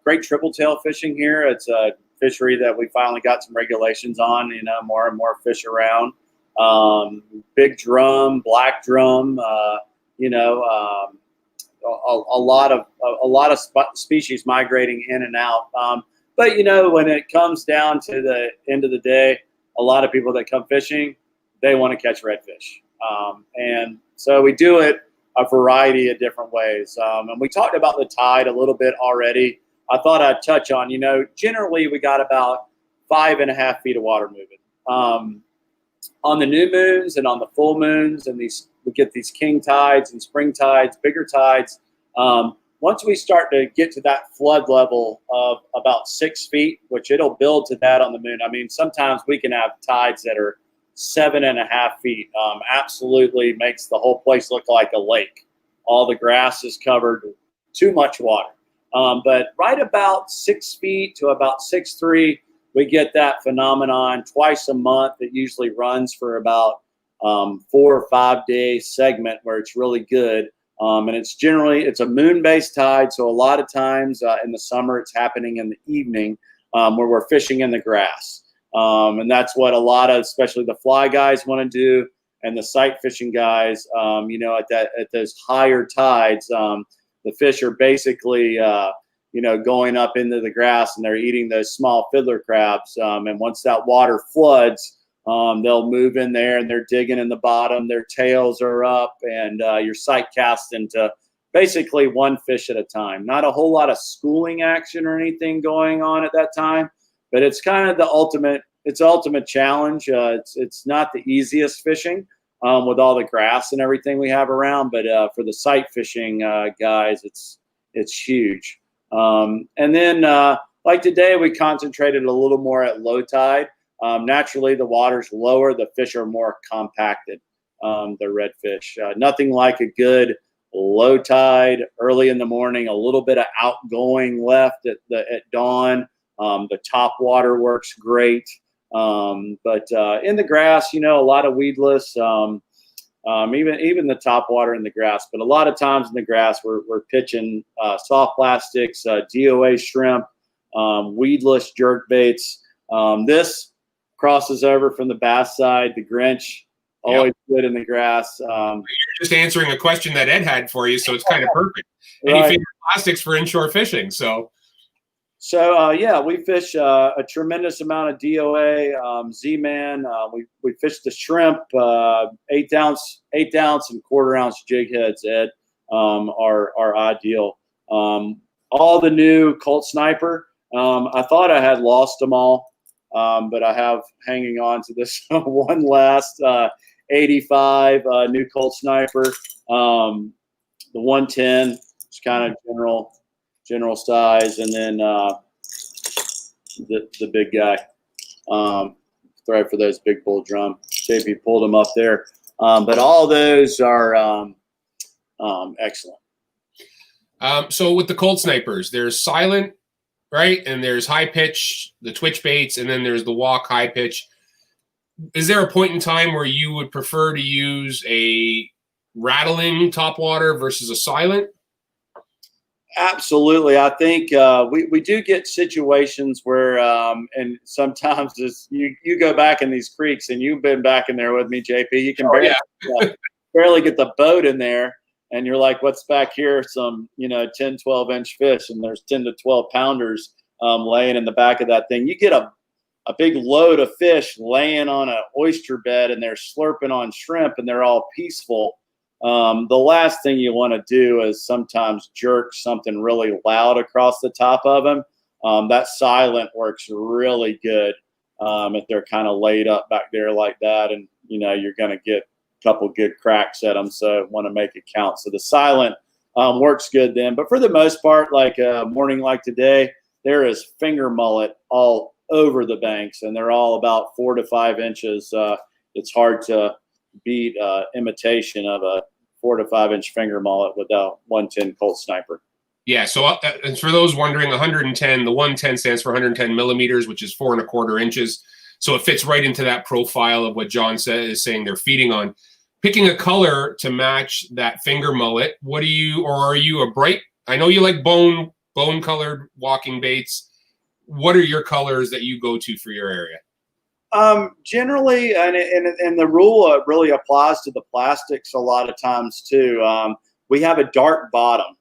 Great triple tail fishing here. It's a fishery that we finally got some regulations on, more and more fish around. Big drum, black drum, a lot of species migrating in and out. But when it comes down to the end of the day, a lot of people that come fishing, they want to catch redfish. And so we do it a variety of different ways. And we talked about the tide a little bit already. I thought I'd touch on, generally we got about 5.5 feet of water moving. On the new moons and on the full moons, and we get these king tides and spring tides, bigger tides. Once we start to get to that flood level of about 6 feet, which it'll build to that on the moon. I mean, sometimes we can have tides that are 7.5 feet. Absolutely makes the whole place look like a lake. All the grass is covered, too much water. But right about 6 feet to about 6'3", we get that phenomenon twice a month. It usually runs for about 4 or 5 day segment where it's really good. And it's a moon-based tide. So a lot of times in the summer, it's happening in the evening where we're fishing in the grass. And that's what a lot of, especially the fly guys, want to do, and the sight fishing guys. At those higher tides, the fish are basically going up into the grass, and they're eating those small fiddler crabs. And once that water floods, they'll move in there, and they're digging in the bottom. Their tails are up, and you're sight casting to basically one fish at a time. Not a whole lot of schooling action or anything going on at that time, but it's kind of the ultimate challenge. It's not the easiest fishing with all the grass and everything we have around, but for the sight fishing guys, it's huge. And then like today, we concentrated a little more at low tide. Naturally, the water's lower, the fish are more compacted, the redfish. Nothing like a good low tide early in the morning, a little bit of outgoing left at dawn. The top water works great. But in the grass, a lot of weedless, even the top water in the grass. But a lot of times in the grass, we're pitching soft plastics, DOA shrimp, weedless jerk baits. This crosses over from the bass side. The Grinch, always good in the grass. You're just answering a question that Ed had for you, so it's kind of perfect. And Right. you favorite plastics for inshore fishing, so. So we fish a tremendous amount of DOA, Z-Man. We fish the shrimp, 8 ounce and quarter ounce jig heads, Ed, are ideal. All the new Colt Sniper. I thought I had lost them all, but I have hanging on to this one last 85 new Colt Sniper. The 110 is kind of general size, and then the big guy. Throw for those big bull drum. JP pulled them up there. But all those are excellent. So with the Colt Snipers, there's silent, right? And there's high pitch, the twitch baits, and then there's the walk high pitch. Is there a point in time where you would prefer to use a rattling topwater versus a silent? Absolutely. I think we do get situations where, and sometimes you go back in these creeks, and you've been back in there with me, JP. You can barely get the boat in there, and you're like, what's back here? Some 10, 12 inch fish, and there's 10 to 12 pounders laying in the back of that thing. You get a big load of fish laying on an oyster bed, and they're slurping on shrimp, and they're all peaceful. The last thing you want to do is sometimes jerk something really loud across the top of them. That silent works really good if they're kind of laid up back there like that, and you're going to get a couple good cracks at them, so want to make it count. So the silent works good then. But for the most part, like a morning like today, there is finger mullet all over the banks, and they're all about 4 to 5 inches. It's hard to beat imitation of a 4 to 5 inch finger mullet with a 110 Colt Sniper. Yeah. So and for those wondering, 110, the 110 stands for 110 millimeters, which is 4 1/4 inches. So it fits right into that profile of what John is saying they're feeding on. Picking a color to match that finger mullet. Or are you a bright? I know you like bone colored walking baits. What are your colors that you go to for your area? Generally, and the rule really applies to the plastics a lot of times too. We have a dark bottom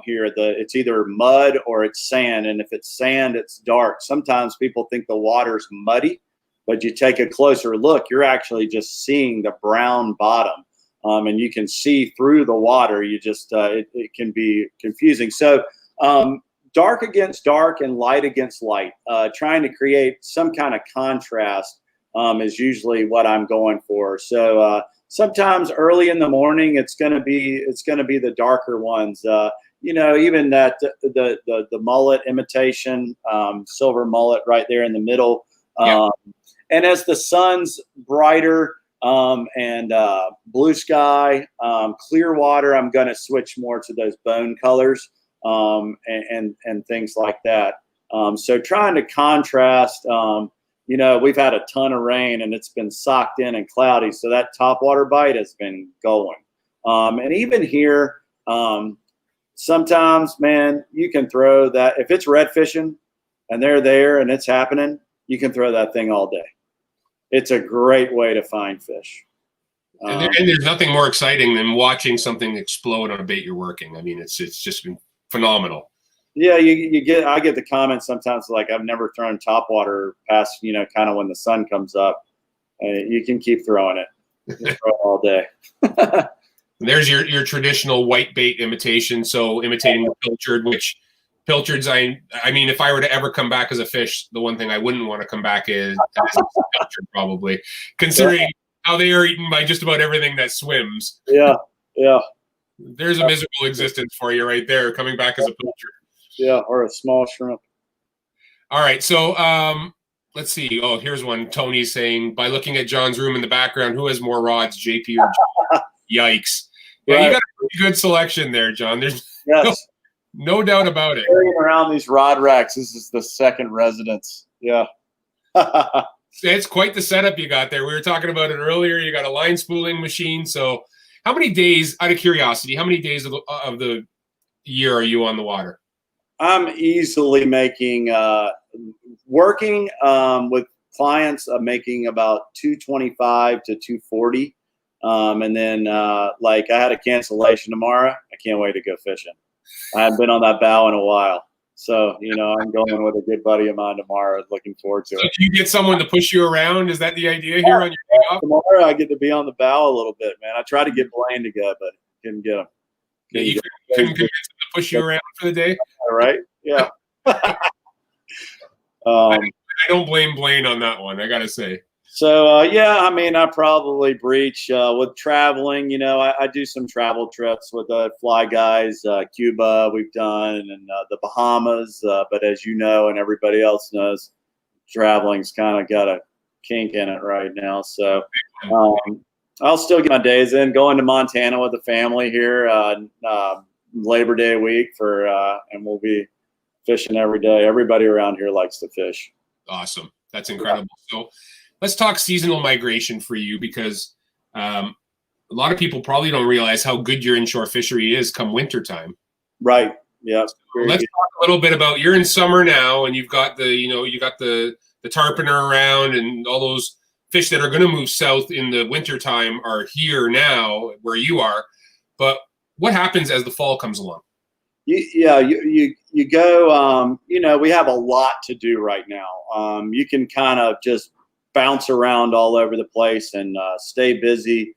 here. It's either mud or it's sand, and if it's sand, it's dark. Sometimes people think the water's muddy, but you take a closer look, you're actually just seeing the brown bottom, and you can see through the water. You just it can be confusing. So dark against dark and light against light, trying to create some kind of contrast is usually what I'm going for. So sometimes early in the morning, it's going to be the darker ones. Even that the mullet imitation, silver mullet right there in the middle. And as the sun's brighter and blue sky, clear water, I'm going to switch more to those bone colors. And things like that. So trying to contrast, you know, we've had a ton of rain and it's been socked in and cloudy. So that topwater bite has been going. And even here, sometimes, man, you can throw that. If it's red fishing and they're there and it's happening, you can throw that thing all day. It's a great way to find fish. And there's nothing more exciting than watching something explode on a bait you're working. I mean, it's just been phenomenal. Yeah, I get the comments sometimes like, I've never thrown topwater past, you know, kind of when the sun comes up. You can keep throwing it. You can throw it all day. There's your traditional white bait imitation. So imitating the pilchard, which pilchards, I mean, if I were to ever come back as a fish, the one thing I wouldn't want to come back as pilchard, probably, considering how they are eaten by just about everything that swims. Yeah, yeah. There's a miserable existence for you right there, coming back as a pilchard. Yeah, or a small shrimp. All right, so let's see. Oh, here's one. Tony's saying, by looking at John's room in the background, who has more rods, JP or John? Yikes. Yeah, right. You got a pretty good selection there, John. There's no doubt about it. Carrying around these rod racks, this is the second residence. Yeah. It's quite the setup you got there. We were talking about it earlier. You got a line spooling machine. So how many days, out of curiosity, how many days of the year are you on the water? I'm easily making, working with clients, making about 225 to 240. And then like I had a cancellation tomorrow. I can't wait to go fishing. I haven't been on that bow in a while. So, you know, I'm going with a good buddy of mine tomorrow. Looking forward to it. Do you get someone to push you around? Is that the idea here on your day off? Tomorrow I get to be on the bow a little bit, man. I tried to get Blaine to go, but couldn't get him. You couldn't convince him to push you around for the day? All right. Yeah. I don't blame Blaine on that one, I got to say. So, yeah, I mean, I probably breach with traveling. You know, I do some travel trips with fly guys, Cuba we've done, and the Bahamas. But as you know, and everybody else knows, traveling's kind of got a kink in it right now. So I'll still get my days in. Going to Montana with the family here Labor Day week and we'll be fishing every day. Everybody around here likes to fish. Awesome. That's incredible. So let's talk seasonal migration for you, because a lot of people probably don't realize how good your inshore fishery is come wintertime. Right. Yeah. So let's talk a little bit about, you're in summer now and you've got the tarpon around, and all those fish that are going to move south in the wintertime are here now where you are. But what happens as the fall comes along? You go, you know, we have a lot to do right now. You can kind of just bounce around all over the place and stay busy.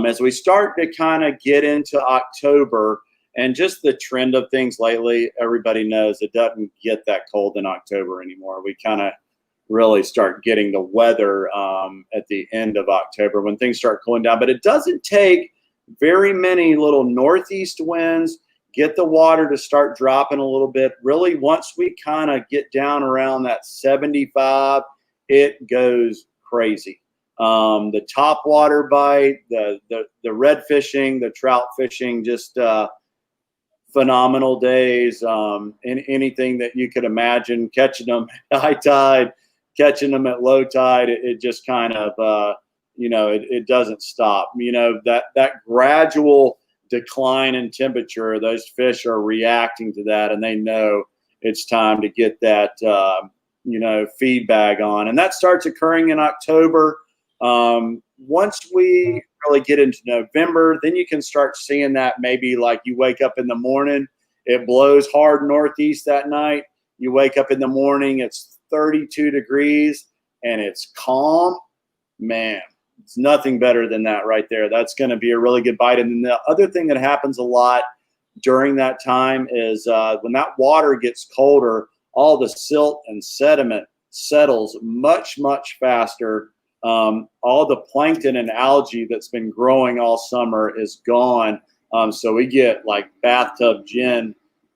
As we start to kind of get into October, and just the trend of things lately, everybody knows it doesn't get that cold in October anymore. We kind of really start getting the weather at the end of October when things start cooling down. But it doesn't take very many little northeast winds, get the water to start dropping a little bit. Really, once we kind of get down around that 75, it goes crazy. The top water bite, the red fishing, the trout fishing, just phenomenal days. In anything that you could imagine, catching them at high tide, catching them at low tide, it just kind of, you know, it doesn't stop. You know, that gradual decline in temperature, those fish are reacting to that, and they know it's time to get that, you know, feed bag on. And that starts occurring in October. Once we really get into November, then you can start seeing that maybe like you wake up in the morning, it blows hard northeast that night. You wake up in the morning, it's 32 degrees and it's calm. Man, it's nothing better than that right there. That's going to be a really good bite. And then the other thing that happens a lot during that time is when that water gets colder, all the silt and sediment settles much, much faster. All the plankton and algae that's been growing all summer is gone. So we get like bathtub gin,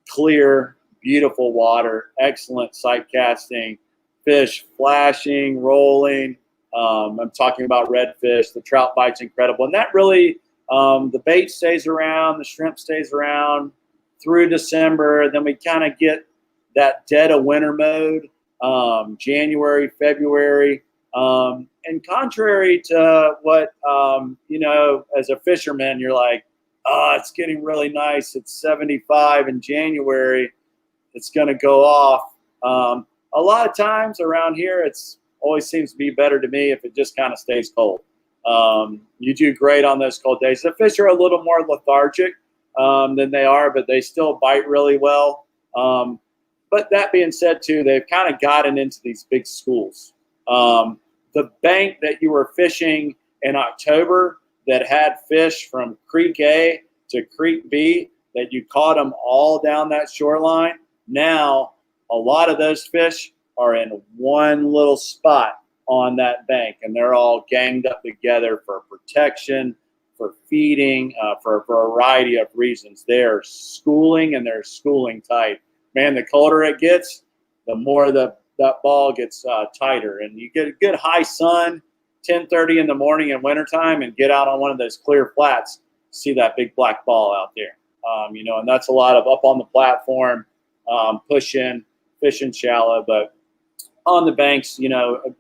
clear, beautiful water, excellent sight casting, fish flashing, rolling. I'm talking about redfish. The trout bite's incredible. And that really, the bait stays around, the shrimp stays around through December. Then we kind of get that dead of winter mode, January, February. And contrary to what, as a fisherman, you're like, oh, it's getting really nice. It's 75 in January. It's going to go off. A lot of times around here, it's always seems to be better to me if it just kind of stays cold. You do great on those cold days. The fish are a little more lethargic than they are, but they still bite really well. But that being said, too, they've kind of gotten into these big schools. The bank that you were fishing in October that had fish from Creek A to Creek B, that you caught them all down that shoreline, now a lot of those fish are in one little spot on that bank, and they're all ganged up together for protection, for feeding, for a variety of reasons. They're schooling, and they're schooling tight. Man, the colder it gets, the more that ball gets tighter. And you get a good high sun, 10:30 in the morning in wintertime, and get out on one of those clear flats, see that big black ball out there. And that's a lot of up on the platform, pushing, fishing shallow. But on the banks,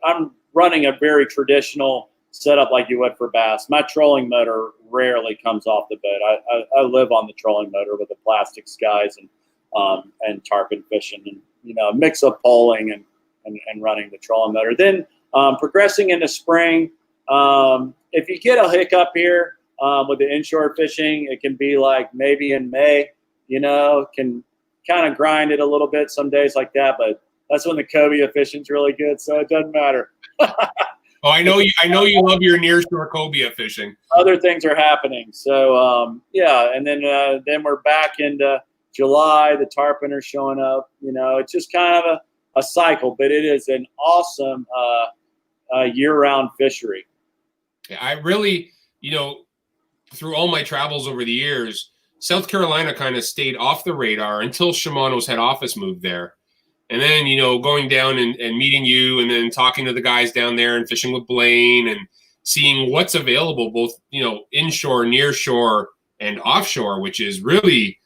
I'm running a very traditional setup like you would for bass. My trolling motor rarely comes off the boat. I live on the trolling motor with the plastics guys and tarpon fishing, and a mix of poling and running the trolling motor. Then progressing into spring, if you get a hiccup here with the inshore fishing, it can be like maybe in May, can kind of grind it a little bit some days like that, but that's when the cobia fishing's really good, so it doesn't matter. Oh, I know you love your nearshore cobia fishing. Other things are happening, so and then we're back into July. The tarpon are showing up. It's just kind of a cycle, but it is an awesome year-round fishery. I really, through all my travels over the years, South Carolina kind of stayed off the radar until Shimano's head office moved there. And then, going down and meeting you, and then talking to the guys down there and fishing with Blaine and seeing what's available, both, inshore, nearshore, and offshore, which is really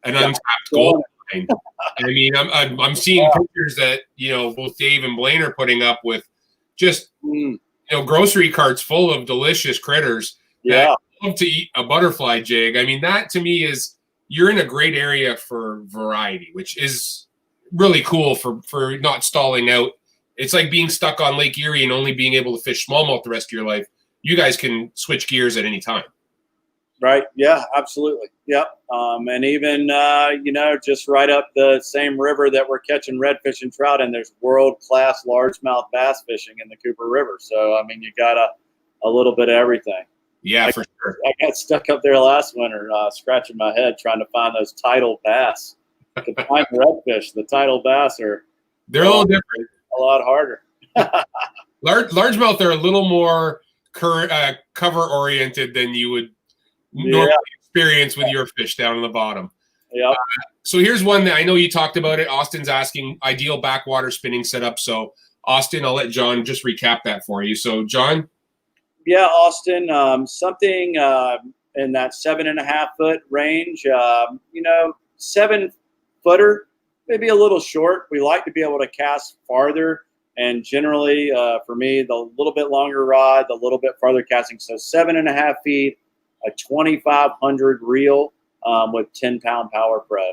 an untapped gold mine. I mean, I'm seeing pictures that, both Dave and Blaine are putting up with just, grocery carts full of delicious critters that love to eat a butterfly jig. I mean, that to me is, you're in a great area for variety, which is really cool for not stalling out. It's like being stuck on Lake Erie and only being able to fish smallmouth the rest of your life. You guys can switch gears at any time. Right. Yeah, absolutely. Yep. And even, just right up the same river that we're catching redfish and trout in, there's world-class largemouth bass fishing in the Cooper River. So, I mean, you got a little bit of everything. Yeah, for sure. I got stuck up there last winter, scratching my head trying to find those tidal bass. To find redfish, the tidal bass they're a little different. A lot harder. Largemouth are a little more cover oriented than you would normally experience with your fish down on the bottom. Yeah. So here's one that I know you talked about it. Austin's asking ideal backwater spinning setup. So Austin, I'll let John just recap that for you. So John. Yeah, Austin, something in that 7.5 foot range. 7-footer, maybe a little short. We like to be able to cast farther, and generally, for me, the little bit longer rod, the little bit farther casting. So 7.5 feet, a 2,500 reel with 10-pound Power Pro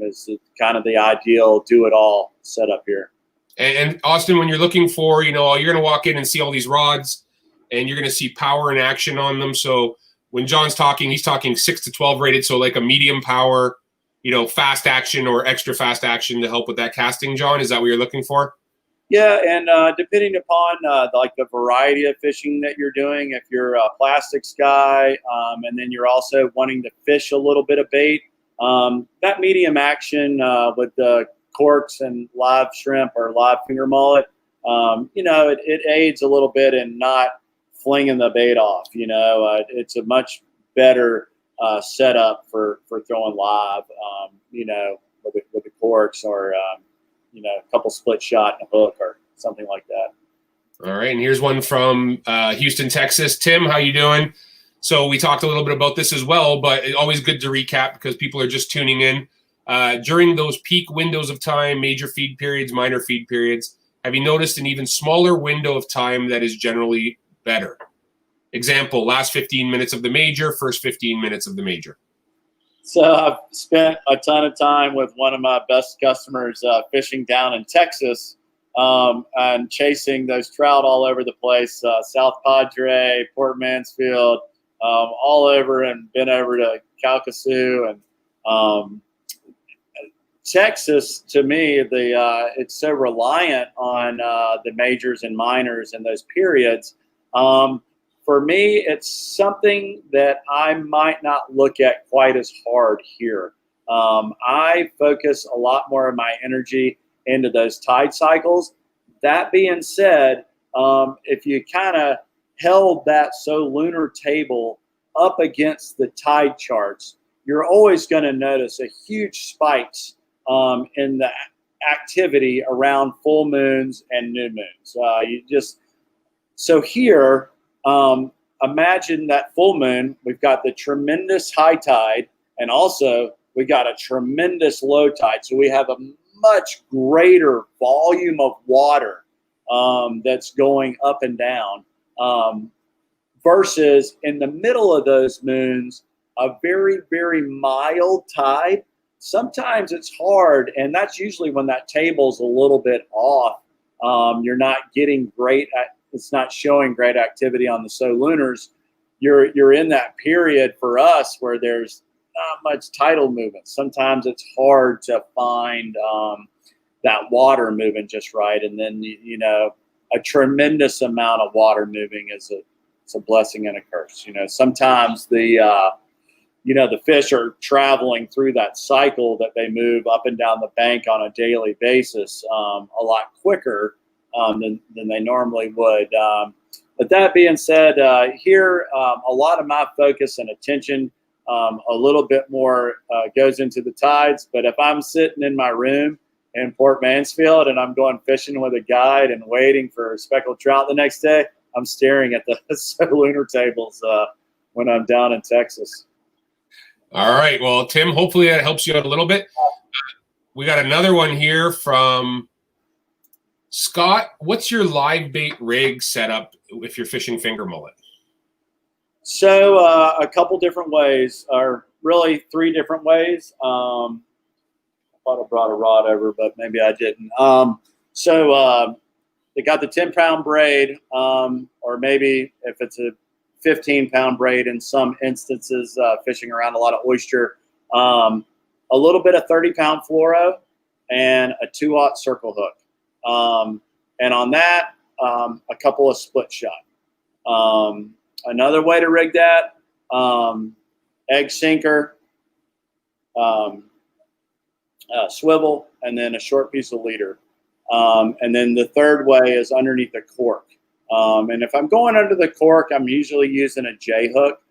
is kind of the ideal do-it-all setup here. And Austin, when you're looking for, you're going to walk in and see all these rods, and you're going to see power in action on them. So when John's talking, he's talking 6 to 12 rated, so like a medium power, fast action or extra fast action to help with that casting, John? Is that what you're looking for? Yeah, and depending upon the variety of fishing that you're doing, if you're a plastics guy, and then you're also wanting to fish a little bit of bait, that medium action with the corks and live shrimp or live finger mullet, it aids a little bit in not flinging the bait off. It's a much better setup for throwing live, with the corks or, a couple split shot and a hook or something like that. All right. And here's one from Houston, Texas. Tim, how you doing? So we talked a little bit about this as well, but it's always good to recap because people are just tuning in. during those peak windows of time, major feed periods, minor feed periods, have you noticed an even smaller window of time that is generally better? Example, last 15 minutes of the major, first 15 minutes of the major. So I've spent a ton of time with one of my best customers fishing down in Texas and chasing those trout all over the place, South Padre, Port Mansfield, all over, and been over to Calcasieu. And Texas, to me, it's so reliant on the majors and minors in those periods. For me, it's something that I might not look at quite as hard here. I focus a lot more of my energy into those tide cycles. That being said, if you kind of held that lunar table up against the tide charts, you're always going to notice a huge spikes in the activity around full moons and new moons. So here, imagine that full moon. We've got the tremendous high tide, and also we got a tremendous low tide. So we have a much greater volume of water that's going up and down, versus in the middle of those moons, a very, very mild tide. Sometimes it's hard, and that's usually when that table's a little bit off. You're not getting it's not showing great activity on the lunars. You're in that period for us where there's not much tidal movement. Sometimes it's hard to find that water moving just right, and then a tremendous amount of water moving is a blessing and a curse. Sometimes the fish are traveling through that cycle that they move up and down the bank on a daily basis a lot quicker than they normally would. But that being said, here a lot of my focus and attention a little bit more goes into the tides. But if I'm sitting in my room in Port Mansfield and I'm going fishing with a guide and waiting for speckled trout the next day, I'm staring at the lunar tables when I'm down in Texas. All right. Well, Tim, hopefully that helps you out a little bit. We got another one here from Scott. What's your live bait rig setup if you're fishing finger mullet? So a couple different ways, or really 3 different ways. I thought I brought a rod over, but maybe I didn't. So they got the 10-pound braid, or maybe if it's a 15-pound braid in some instances, fishing around a lot of oyster, a little bit of 30-pound fluoro, and a 2/0 circle hook. And on that, a couple of split shot. Another way to rig that, egg sinker, swivel, and then a short piece of leader. And then the third way is underneath a cork. And if I'm going under the cork, I'm usually using a J hook.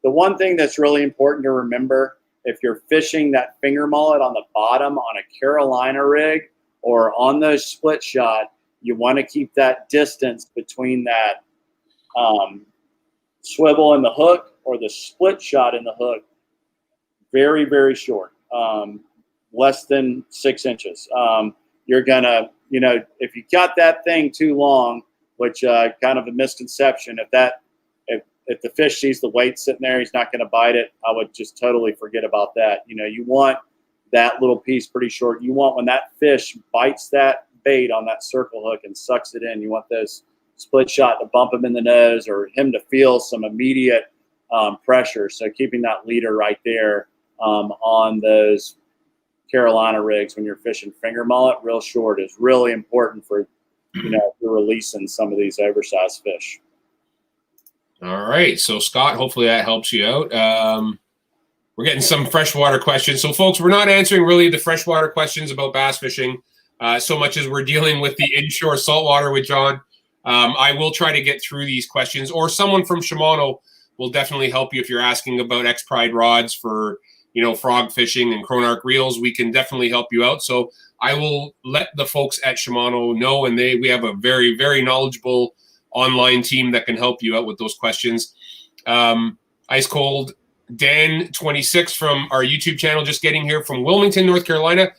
The one thing that's really important to remember, if you're fishing that finger mullet on the bottom on a Carolina rig or on those split shot, you want to keep that distance between that swivel in the hook or the split shot in the hook very, very short, less than 6 inches. You're gonna, if you got that thing too long, which kind of a misconception, if the fish sees the weight sitting there, he's not going to bite it. I would just totally forget about that. You want that little piece pretty short. You want, when that fish bites that bait on that circle hook and sucks it in, you want those split shot to bump him in the nose or him to feel some immediate pressure. So keeping that leader right there on those Carolina rigs when you're fishing finger mullet real short is really important for, you're releasing some of these oversized fish. All right. So Scott, hopefully that helps you out. We're getting some freshwater questions. So folks, we're not answering really the freshwater questions about bass fishing so much as we're dealing with the inshore saltwater with John. I will try to get through these questions, or someone from Shimano will definitely help you if you're asking about X-Pride rods for, frog fishing and Chronarch reels. We can definitely help you out. So I will let the folks at Shimano know, and we have a very, very knowledgeable online team that can help you out with those questions. Ice Cold Dan 26 from our YouTube channel, just getting here from Wilmington, North Carolina.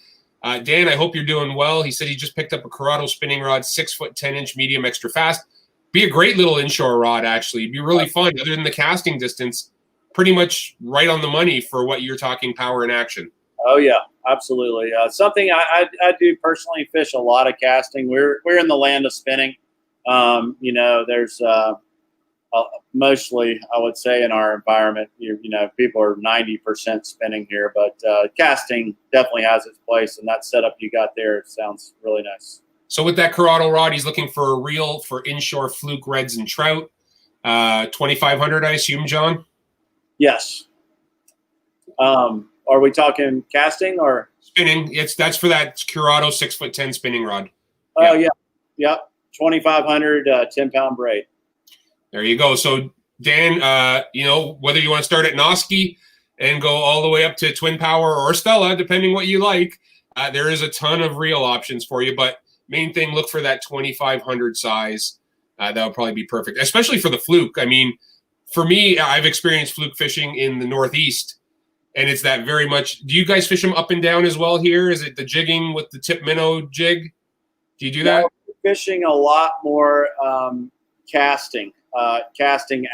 Dan, I hope you're doing well. He said he just picked up a Corrado spinning rod, 6-foot 10-inch medium extra fast. Be a great little inshore rod, actually. It'd be really fun. Other than the casting distance, pretty much right on the money for what you're talking power and action. Oh yeah, absolutely. Something I do personally, fish a lot of casting. We're in the land of spinning. You know, there's mostly, I would say, in our environment, you know, people are 90% spinning here, but casting definitely has its place, and that setup you got there sounds really nice. So with that Corrado rod, he's looking for a reel for inshore fluke reds and trout. 2,500, I assume, John? Yes. Are we talking casting or spinning? That's for that Corrado 6-foot 10 spinning rod. Oh yeah, yep. 2,500 10-pound braid. There you go. So Dan, you know, whether you want to start at Noski and go all the way up to Twin Power or Stella, depending what you like, there is a ton of reel options for you. But main thing, look for that 2,500 size. That would probably be perfect, especially for the fluke. I mean, for me, I've experienced fluke fishing in the Northeast, and it's that very much. Do you guys fish them up and down as well here? Is it the jigging with the tip minnow jig? Do you do that? Fishing a lot more casting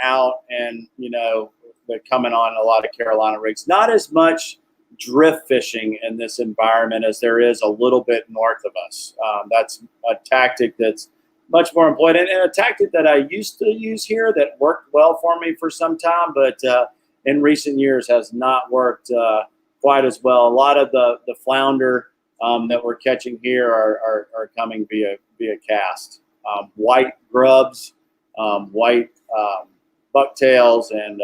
out, and you know, they're coming on a lot of Carolina rigs. Not as much drift fishing in this environment as there is a little bit north of us. That's a tactic that's much more employed, and a tactic that I used to use here that worked well for me for some time, but in recent years has not worked quite as well. A lot of the flounder that we're catching here are coming via cast. White grubs, white bucktails, and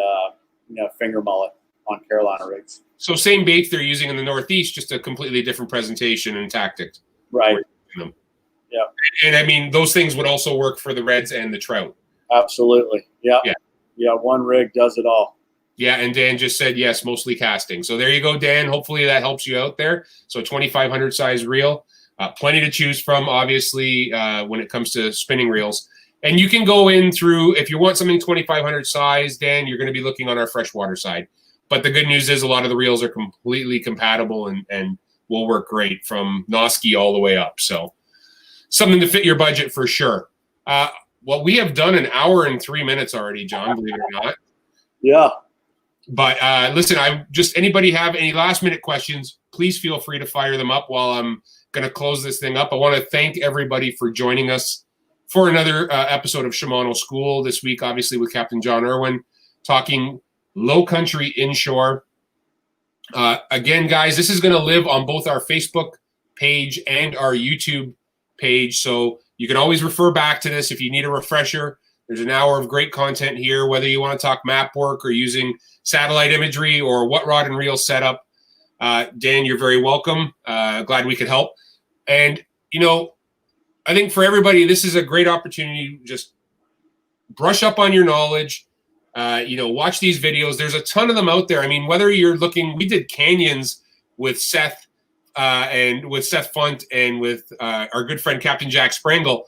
you know, finger mullet on Carolina rigs. So same baits they're using in the Northeast, just a completely different presentation and tactic. Right. Yeah. And I mean, those things would also work for the reds and the trout. Absolutely. Yeah. Yeah. One rig does it all. Yeah. And Dan just said, yes, mostly casting. So there you go, Dan. Hopefully that helps you out there. So 2,500 size reel, plenty to choose from, obviously, when it comes to spinning reels. And you can go in through, if you want something 2,500 size, Dan, you're going to be looking on our freshwater side. But the good news is a lot of the reels are completely compatible and will work great from Noski all the way up. So something to fit your budget for sure. Well, we have done 1 hour and 3 minutes already, John, believe it or not. Yeah. But listen, anybody have any last minute questions, please feel free to fire them up while I'm going to close this thing up. I want to thank everybody for joining us for another episode of Shimano School this week, obviously with Captain John Irwin, talking Low Country Inshore. Again, guys, this is going to live on both our Facebook page and our YouTube page, so you can always refer back to this if you need a refresher. There's 1 hour of great content here, whether you want to talk map work or using satellite imagery or what rod and reel setup. Dan, you're very welcome. Glad we could help. And, you know, I think for everybody, this is a great opportunity. Just brush up on your knowledge. You know, watch these videos. There's a ton of them out there. I mean, whether you're looking, we did canyons with Seth and with Seth Funt and with our good friend Captain Jack Sprangle.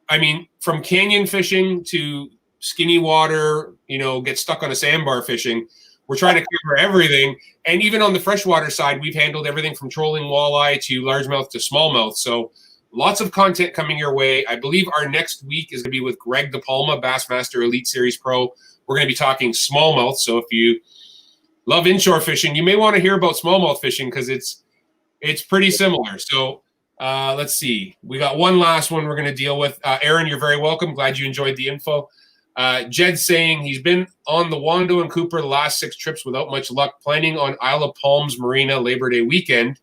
I mean, from canyon fishing to skinny water, you know, get stuck on a sandbar fishing, we're trying to cover everything. And even on the freshwater side, we've handled everything from trolling walleye to largemouth to smallmouth. So lots of content coming your way. I believe our next week is going to be with Greg DePalma, Bassmaster Elite Series Pro. We're going to be talking smallmouth. So if you love inshore fishing, you may want to hear about smallmouth fishing because it's pretty similar. So let's see. We got one last one we're going to deal with. Aaron, you're very welcome. Glad you enjoyed the info. Jed's saying he's been on the Wando and Cooper the last 6 trips without much luck, planning on Isle of Palms Marina Labor Day weekend,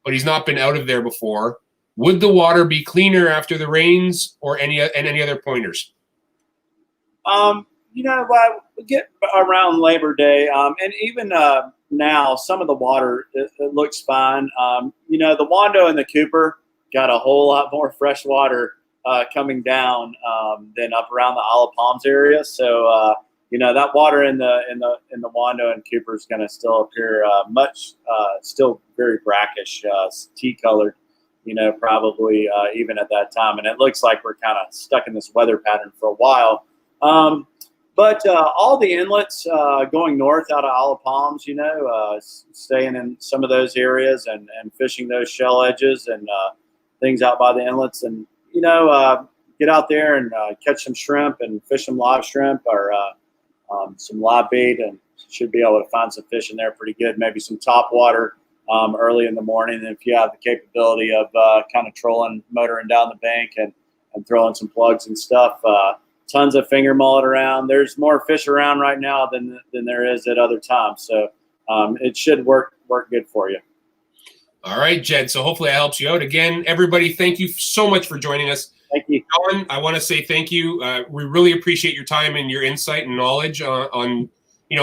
but he's not been out of there before. Would the water be cleaner after the rains or any other pointers? You know, we get around Labor Day, and even now, some of the water it looks fine. You know, the Wando and the Cooper got a whole lot more fresh water coming down than up around the Isle of Palms area. So you know, that water in the Wando and Cooper is going to still appear still very brackish, tea colored. You know, probably even at that time, and it looks like we're kind of stuck in this weather pattern for a while. But all the inlets going north out of Isle of Palms, staying in some of those areas and fishing those shell edges and things out by the inlets, and get out there and catch some shrimp and fish some live shrimp or some live bait, and should be able to find some fish in there pretty good. Maybe some top water early in the morning. And if you have the capability of kind of trolling, motoring down the bank and throwing some plugs and stuff. Tons of finger mullet around. There's more fish around right now than there is at other times. So it should work good for you. All right, Jed. So hopefully that helps you out. Again, everybody, thank you so much for joining us. Thank you. John, I want to say thank you. We really appreciate your time and your insight and knowledge on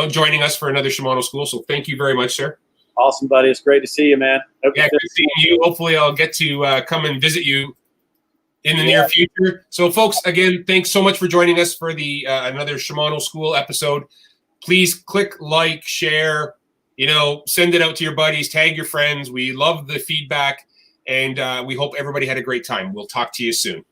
joining us for another Shimano school. So thank you very much, sir. Awesome, buddy. It's great to see you, man. Good seeing you. Hopefully I'll get to come and visit you in the near future. So folks, again, thanks so much for joining us for the another Shimano School episode. Please click like, share, send it out to your buddies, tag your friends. We love the feedback, and we hope everybody had a great time. We'll talk to you soon.